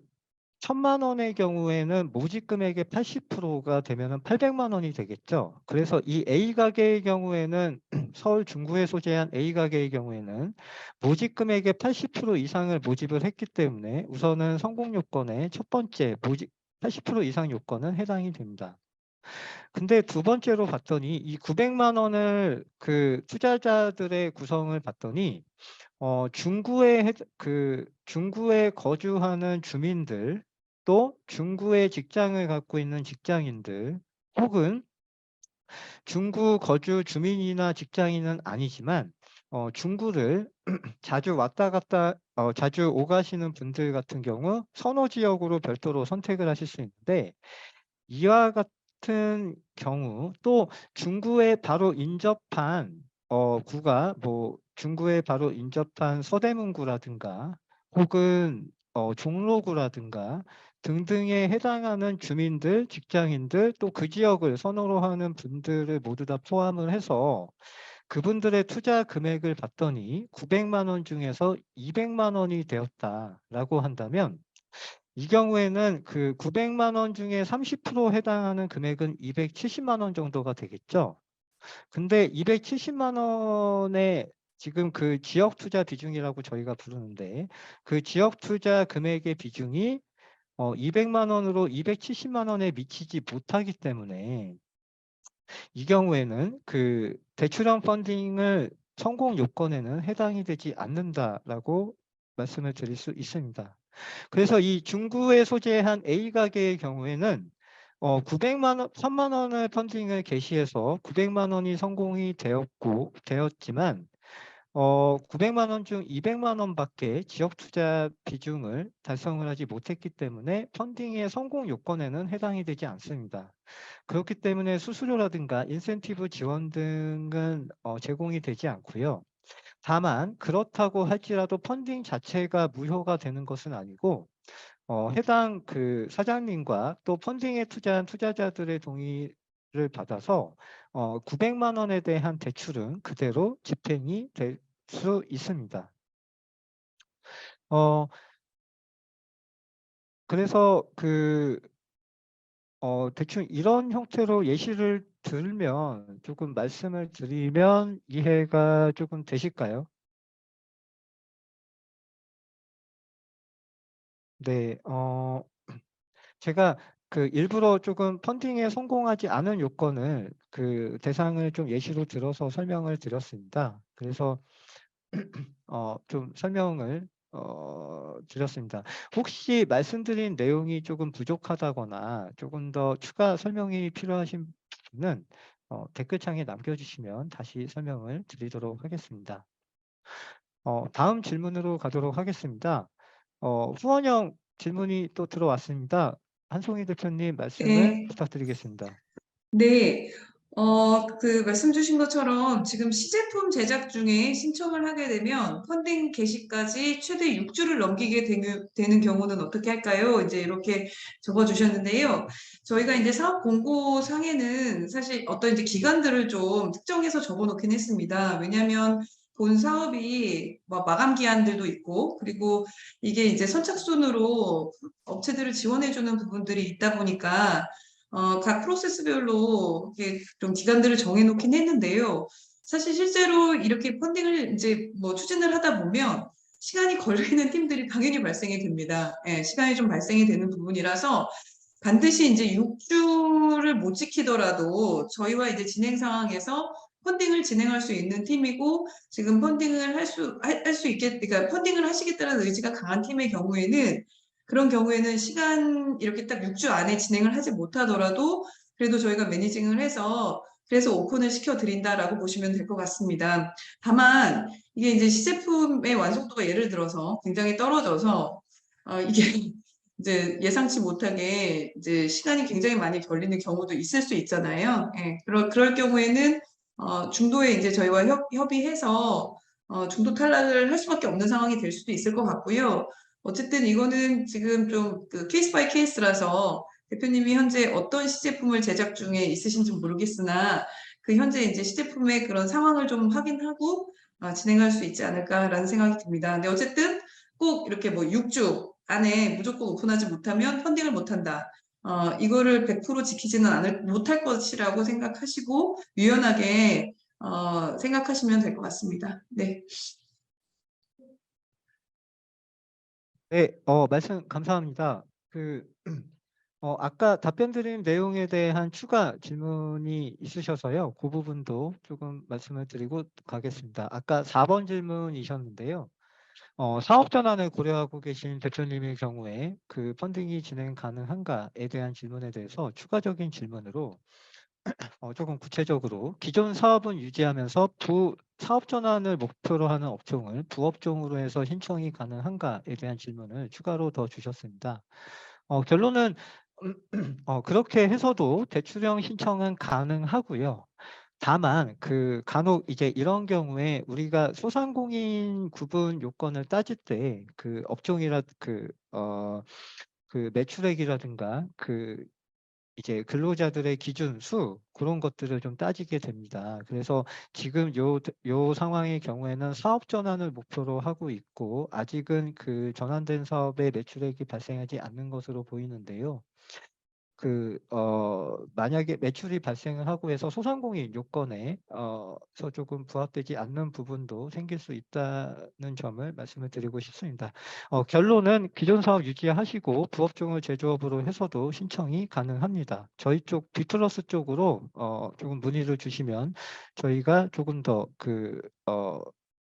1,000만 원의 경우에는 모집 금액의 80%가 되면은 800만 원이 되겠죠. 그래서 이 A 가게의 경우에는 서울 중구에 소재한 A 가게의 경우에는 모집 금액의 80% 이상을 모집을 했기 때문에 우선은 성공 요건의 첫 번째 모집 80% 이상 요건은 해당이 됩니다. 근데 두 번째로 봤더니 이 900만 원을 그 투자자들의 구성을 봤더니 중구에 거주하는 주민들 또 중구에 직장을 갖고 있는 직장인들 혹은 중구 거주 주민이나 직장인은 아니지만 중구를 자주 왔다 갔다 자주 오가시는 분들 같은 경우 선호 지역으로 별도로 선택을 하실 수 있는데, 이와 같은 경우 또 중구에 바로 인접한 구가 뭐 중구에 바로 인접한 서대문구라든가 혹은 종로구라든가 등등에 해당하는 주민들, 직장인들, 또 그 지역을 선호로 하는 분들을 모두 다 포함을 해서 그분들의 투자 금액을 봤더니 900만 원 중에서 200만 원이 되었다라고 한다면, 이 경우에는 그 900만 원 중에 30% 해당하는 금액은 270만 원 정도가 되겠죠. 근데 270만 원의 지금 그 지역 투자 비중이라고 저희가 부르는데, 그 지역 투자 금액의 비중이 200만 원으로 270만 원에 미치지 못하기 때문에, 이 경우에는 그 대출형 펀딩을 성공 요건에는 해당이 되지 않는다라고 말씀을 드릴 수 있습니다. 그래서 이 중구에 소재한 A 가게의 경우에는 900만 원, 3만 원의 펀딩을 개시해서 900만 원이 성공이 되었지만 900만 원 중 200만 원밖에 지역 투자 비중을 달성을 하지 못했기 때문에 펀딩의 성공 요건에는 해당이 되지 않습니다. 그렇기 때문에 수수료라든가 인센티브 지원 등은 제공이 되지 않고요. 다만 그렇다고 할지라도 펀딩 자체가 무효가 되는 것은 아니고, 해당 그 사장님과 또 펀딩에 투자한 투자자들의 동의를 받아서 900만 원에 대한 대출은 그대로 집행이 될 수 있습니다. 그래서 대충 이런 형태로 예시를 들면, 조금 말씀을 드리면 이해가 조금 되실까요? 네, 제가 그 일부러 조금 펀딩에 성공하지 않은 요건을 그 대상을 좀 예시로 들어서 설명을 드렸습니다. 그래서 좀 설명을 드렸습니다. 혹시 말씀드린 내용이 조금 부족하다거나 조금 더 추가 설명이 필요하신 분은 댓글창에 남겨주시면 다시 설명을 드리도록 하겠습니다. 다음 질문으로 가도록 하겠습니다. 후원형 질문이 또 들어왔습니다. 한송희 대표님 말씀을 네. 부탁드리겠습니다. 네, 그 말씀 주신 것처럼 지금 시제품 제작 중에 신청을 하게 되면 펀딩 개시까지 최대 6주를 넘기게 되는 경우는 어떻게 할까요? 이제 이렇게 적어 주셨는데요. 저희가 이제 사업 공고상에는 사실 어떤 이제 기간들을 좀 특정해서 적어 놓긴 했습니다. 왜냐하면 본 사업이 뭐 마감 기한들도 있고, 그리고 이게 이제 선착순으로 업체들을 지원해 주는 부분들이 있다 보니까 각 프로세스별로 이렇게 좀 기간들을 정해놓긴 했는데요. 사실 실제로 이렇게 펀딩을 이제 뭐 추진을 하다 보면 시간이 걸리는 팀들이 당연히 발생이 됩니다. 예, 시간이 좀 발생이 되는 부분이라서 반드시 이제 6주를 못 지키더라도 저희와 이제 진행 상황에서 펀딩을 진행할 수 있는 팀이고, 지금 펀딩을 할 수 있게, 그러니까 펀딩을 하시겠다는 의지가 강한 팀의 경우에는, 그런 경우에는 시간 이렇게 딱 6주 안에 진행을 하지 못하더라도 그래도 저희가 매니징을 해서 그래서 오픈을 시켜드린다라고 보시면 될 것 같습니다. 다만 이게 이제 시제품의 완성도가 예를 들어서 굉장히 떨어져서 이게 이제 예상치 못하게 이제 시간이 굉장히 많이 걸리는 경우도 있을 수 있잖아요. 예, 그럴 경우에는 중도에 이제 저희와 협의해서 중도 탈락을 할 수밖에 없는 상황이 될 수도 있을 것 같고요. 어쨌든 이거는 지금 좀 그 케이스 바이 케이스라서 대표님이 현재 어떤 시제품을 제작 중에 있으신지 모르겠으나 그 현재 이제 시제품의 그런 상황을 좀 확인하고 진행할 수 있지 않을까라는 생각이 듭니다. 근데 어쨌든 꼭 이렇게 뭐 6주 안에 무조건 오픈하지 못하면 펀딩을 못한다. 이거를 100% 지키지는 못할 것이라고 생각하시고 유연하게 생각하시면 될 것 같습니다. 네. 네, 말씀 감사합니다. 아까 답변 드린 내용에 대한 추가 질문이 있으셔서요. 그 부분도 조금 말씀을 드리고 가겠습니다. 아까 4번 질문이셨는데요. 사업 전환을 고려하고 계신 대표님의 경우에 그 펀딩이 진행 가능한가에 대한 질문에 대해서 추가적인 질문으로 조금 구체적으로 기존 사업은 유지하면서 사업 전환을 목표로 하는 업종을 부업종으로 해서 신청이 가능한가에 대한 질문을 추가로 더 주셨습니다. 결론은 그렇게 해서도 대출형 신청은 가능하고요. 다만 간혹 이제 이런 경우에 우리가 소상공인 구분 요건을 따질 때 업종이라 매출액이라든가 이제 근로자들의 기준 수 그런 것들을 좀 따지게 됩니다. 그래서 지금 요 상황의 경우에는 사업 전환을 목표로 하고 있고 아직은 전환된 사업의 매출액이 발생하지 않는 것으로 보이는데요. 만약에 매출이 발생을 하고 해서 소상공인 요건에 조금 부합되지 않는 부분도 생길 수 있다는 점을 말씀을 드리고 싶습니다. 결론은 기존 사업 유지하시고 부업종을 제조업으로 해서도 신청이 가능합니다. 저희 쪽 비플러스 쪽으로 조금 문의를 주시면 저희가 조금 더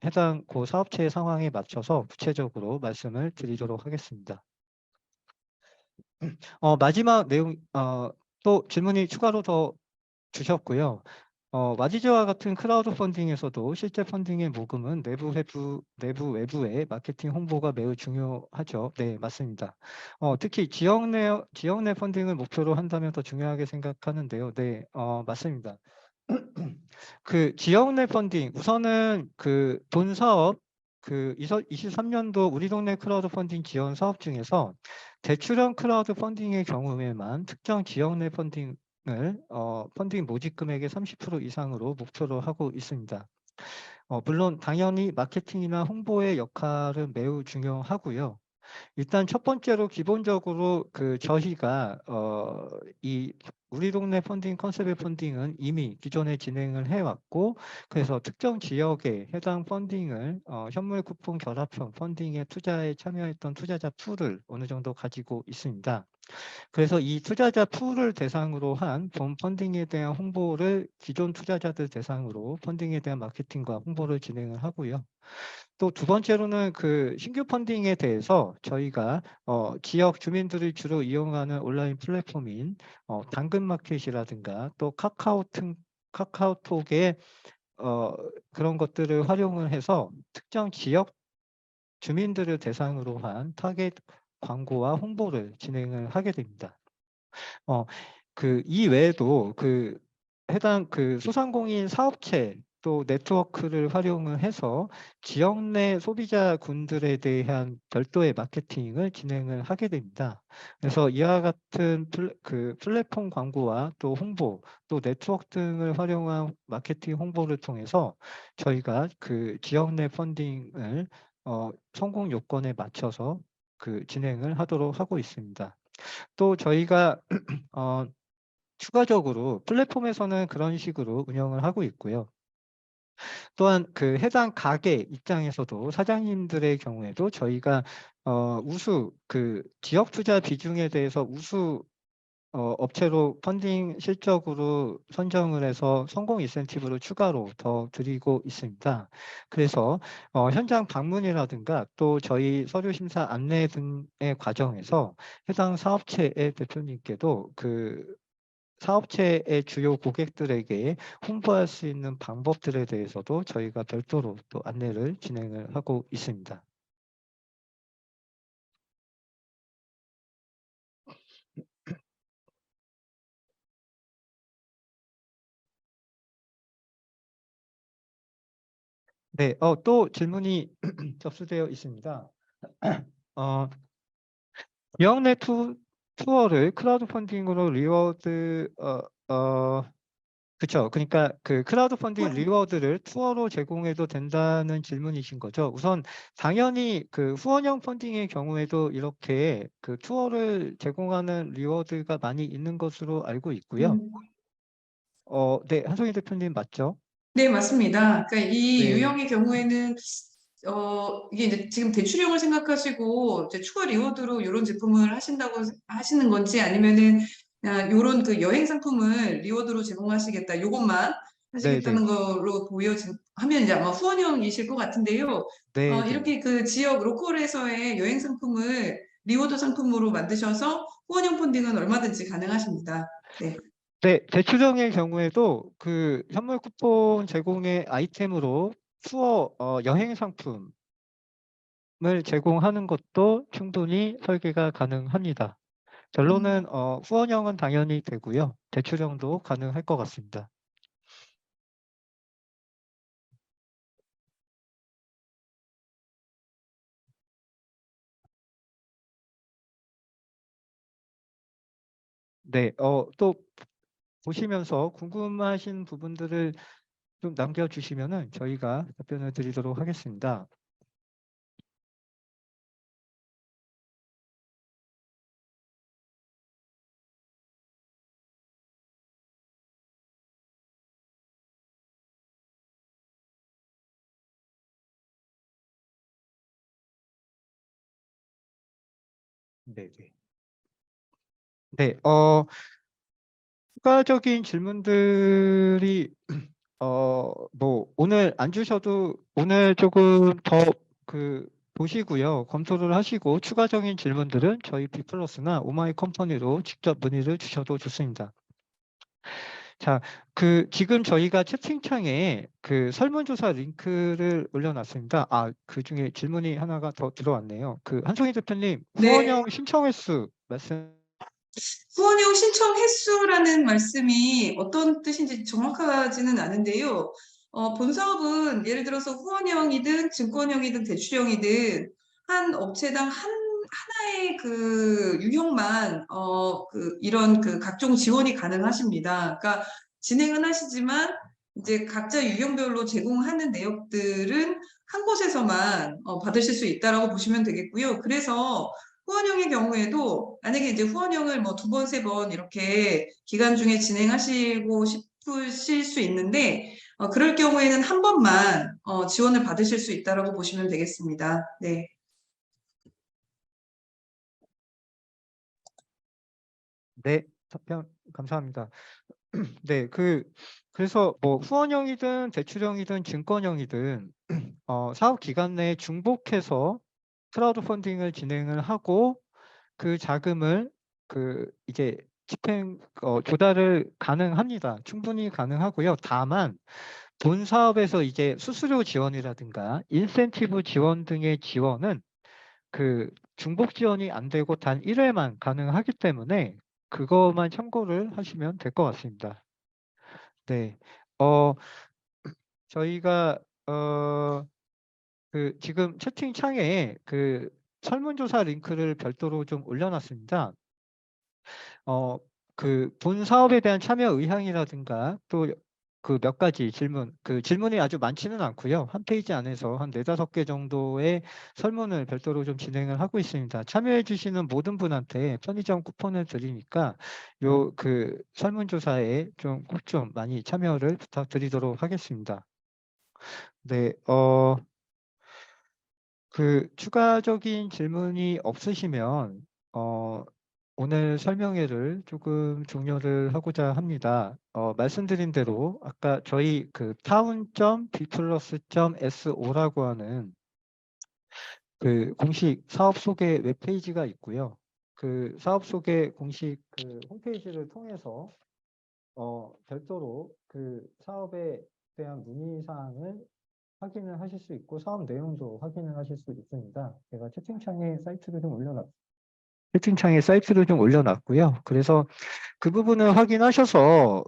해당 사업체의 상황에 맞춰서 구체적으로 말씀을 드리도록 하겠습니다. 마지막 내용, 또 질문이 추가로 더 주셨고요. 와디즈와 같은 크라우드 펀딩에서도 실제 펀딩의 모금은 내부 외부의 마케팅 홍보가 매우 중요하죠. 네, 맞습니다. 특히 지역 내 펀딩을 목표로 한다면 더 중요하게 생각하는데요. 네, 맞습니다. 지역 내 펀딩, 우선은 본 사업, 23년도 우리 동네 크라우드 펀딩 지원 사업 중에서 대출형 크라우드 펀딩의 경우에만 특정 지역 내 펀딩을 펀딩 모집 금액의 30% 이상으로 목표로 하고 있습니다. 물론 당연히 마케팅이나 홍보의 역할은 매우 중요하고요. 일단 첫 번째로 기본적으로 저희가 이 우리 동네 펀딩 컨셉의 펀딩은 이미 기존에 진행을 해왔고 그래서 특정 지역에 해당 펀딩을 현물 쿠폰 결합형 펀딩에 투자에 참여했던 투자자 풀을 어느 정도 가지고 있습니다. 그래서 이 투자자 풀을 대상으로 한 본 펀딩에 대한 홍보를 기존 투자자들 대상으로 펀딩에 대한 마케팅과 홍보를 진행을 하고요. 또 두 번째로는 신규 펀딩에 대해서 저희가 지역 주민들이 주로 이용하는 온라인 플랫폼인 당근마켓이라든가 또 카카오톡의 그런 것들을 활용을 해서 특정 지역 주민들을 대상으로 한 타겟 광고와 홍보를 진행을 하게 됩니다. 이외에도 해당 소상공인 사업체 또 네트워크를 활용을 해서 지역 내 소비자군들에 대한 별도의 마케팅을 진행을 하게 됩니다. 그래서 이와 같은 플랫폼 광고와 또 홍보, 또 네트워크 등을 활용한 마케팅 홍보를 통해서 저희가 지역 내 펀딩을 성공 요건에 맞춰서 진행을 하도록 하고 있습니다. 또 저희가 추가적으로 플랫폼에서는 그런 식으로 운영을 하고 있고요. 또한 해당 가게 입장에서도 사장님들의 경우에도 저희가 지역 투자 비중에 대해서 우수 업체로 펀딩 실적으로 선정을 해서 성공 인센티브를 추가로 더 드리고 있습니다. 그래서 현장 방문이라든가 또 저희 서류 심사 안내 등의 과정에서 해당 사업체의 대표님께도 사업체의 주요 고객들에게 홍보할 수 있는 방법들에 대해서도 저희가 별도로 또 안내를 진행을 하고 있습니다. 네, 또 질문이 접수되어 있습니다. 지역 내 투어를 크라우드 펀딩으로 리워드, 그쵸. 그러니까 크라우드 펀딩 리워드를 투어로 제공해도 된다는 질문이신 거죠. 우선 당연히 후원형 펀딩의 경우에도 이렇게 투어를 제공하는 리워드가 많이 있는 것으로 알고 있고요. 네, 한송희 대표님 맞죠? 네, 맞습니다. 그러니까 이 네, 유형의 경우에는 이게 이제 지금 대출형을 생각하시고 이제 추가 리워드로 이런 제품을 하신다고 하시는 건지 아니면은 이런 여행 상품을 리워드로 제공하시겠다, 요것만 네, 네, 하시겠다는 걸로 하면 이제 아마 후원형이실 것 같은데요. 네, 네. 이렇게 지역 로컬에서의 여행 상품을 리워드 상품으로 만드셔서 후원형 펀딩은 얼마든지 가능하십니다. 네. 네, 대출형의 경우에도 그 현물 쿠폰 제공의 아이템으로 투어 여행 상품을 제공하는 것도 충분히 설계가 가능합니다. 결론은 후원형은 당연히 되고요. 대출형도 가능할 것 같습니다. 네, 또 보시면서 궁금하신 부분들을 좀 남겨주시면은 저희가 답변을 드리도록 하겠습니다. 네, 네. 네, 추가적인 질문들이 뭐 오늘 안 주셔도 오늘 조금 더 그 보시고요. 검토를 하시고 추가적인 질문들은 저희 비플러스나 오마이 컴퍼니로 직접 문의를 주셔도 좋습니다. 자, 지금 저희가 채팅창에 그 설문조사 링크를 올려놨습니다. 그중에 질문이 하나가 더 들어왔네요. 한송희 대표님, 네, 후원형 신청 횟수 말씀. 후원형 신청 횟수라는 말씀이 어떤 뜻인지 정확하지는 않은데요. 본 사업은 예를 들어서 후원형이든 증권형이든 대출형이든 한 업체당 하나의 그 유형만 이런 그 각종 지원이 가능하십니다. 그러니까 진행은 하시지만 이제 각자 유형별로 제공하는 내역들은 한 곳에서만 받으실 수 있다라고 보시면 되겠고요. 그래서 후원형의 경우에도 만약에 이제 후원형을 뭐 2번, 3번 이렇게 기간 중에 진행하시고 싶으실 수 있는데 그럴 경우에는 한 번만 지원을 받으실 수 있다라고 보시면 되겠습니다. 네. 네, 답변 감사합니다. 네, 그래서 뭐 후원형이든 대출형이든 증권형이든 사업 기간 내에 중복해서 크라우드 펀딩을 진행을 하고 그 자금을 이제 조달을 가능합니다. 충분히 가능하고요. 다만 본 사업에서 이제 수수료 지원이라든가 인센티브 지원 등의 지원은 중복 지원이 안 되고 단 1회만 가능하기 때문에 그것만 참고를 하시면 될 것 같습니다. 네. 저희가 지금 채팅창에 설문조사 링크를 별도로 좀 올려놨습니다. 본 사업에 대한 참여 의향이라든가 또 몇 가지 질문이 아주 많지는 않고요. 한 페이지 안에서 한 4-5개 정도의 설문을 별도로 좀 진행을 하고 있습니다. 참여해 주시는 모든 분한테 편의점 쿠폰을 드리니까 설문조사에 꼭 좀 많이 참여를 부탁드리도록 하겠습니다. 네, 추가적인 질문이 없으시면 오늘 설명회를 조금 종료를 하고자 합니다. 말씀드린 대로 아까 저희 town.bplus.so라고 하는 공식 사업 소개 웹페이지가 있고요. 사업 소개 공식 홈페이지를 통해서 별도로 사업에 대한 문의 사항을 확인을 하실 수 있고 사업 내용도 확인을 하실 수 있습니다. 제가 채팅창에 사이트를 좀 올려놨고요. 그래서 그 부분을 확인하셔서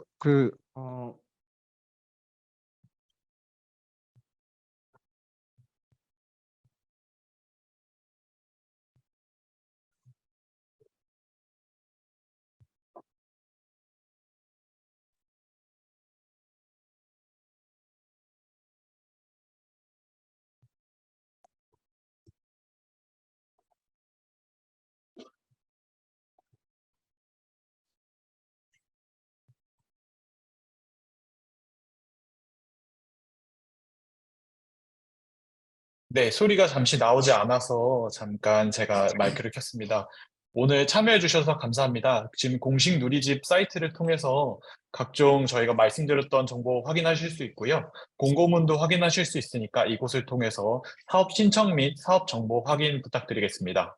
네, 소리가 잠시 나오지 않아서 잠깐 제가 마이크를 켰습니다. 오늘 참여해 주셔서 감사합니다. 지금 공식 누리집 사이트를 통해서 각종 저희가 말씀드렸던 정보 확인하실 수 있고요. 공고문도 확인하실 수 있으니까 이곳을 통해서 사업 신청 및 사업 정보 확인 부탁드리겠습니다.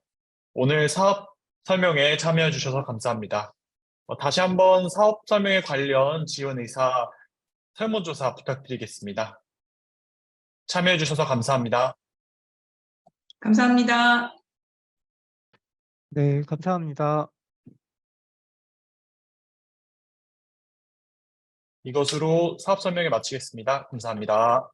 오늘 사업 설명에 참여해 주셔서 감사합니다. 다시 한번 사업 설명에 관련 지원 의사 설문조사 부탁드리겠습니다. 참여해 주셔서 감사합니다. 감사합니다. 네, 감사합니다. 이것으로 사업 설명을 마치겠습니다. 감사합니다.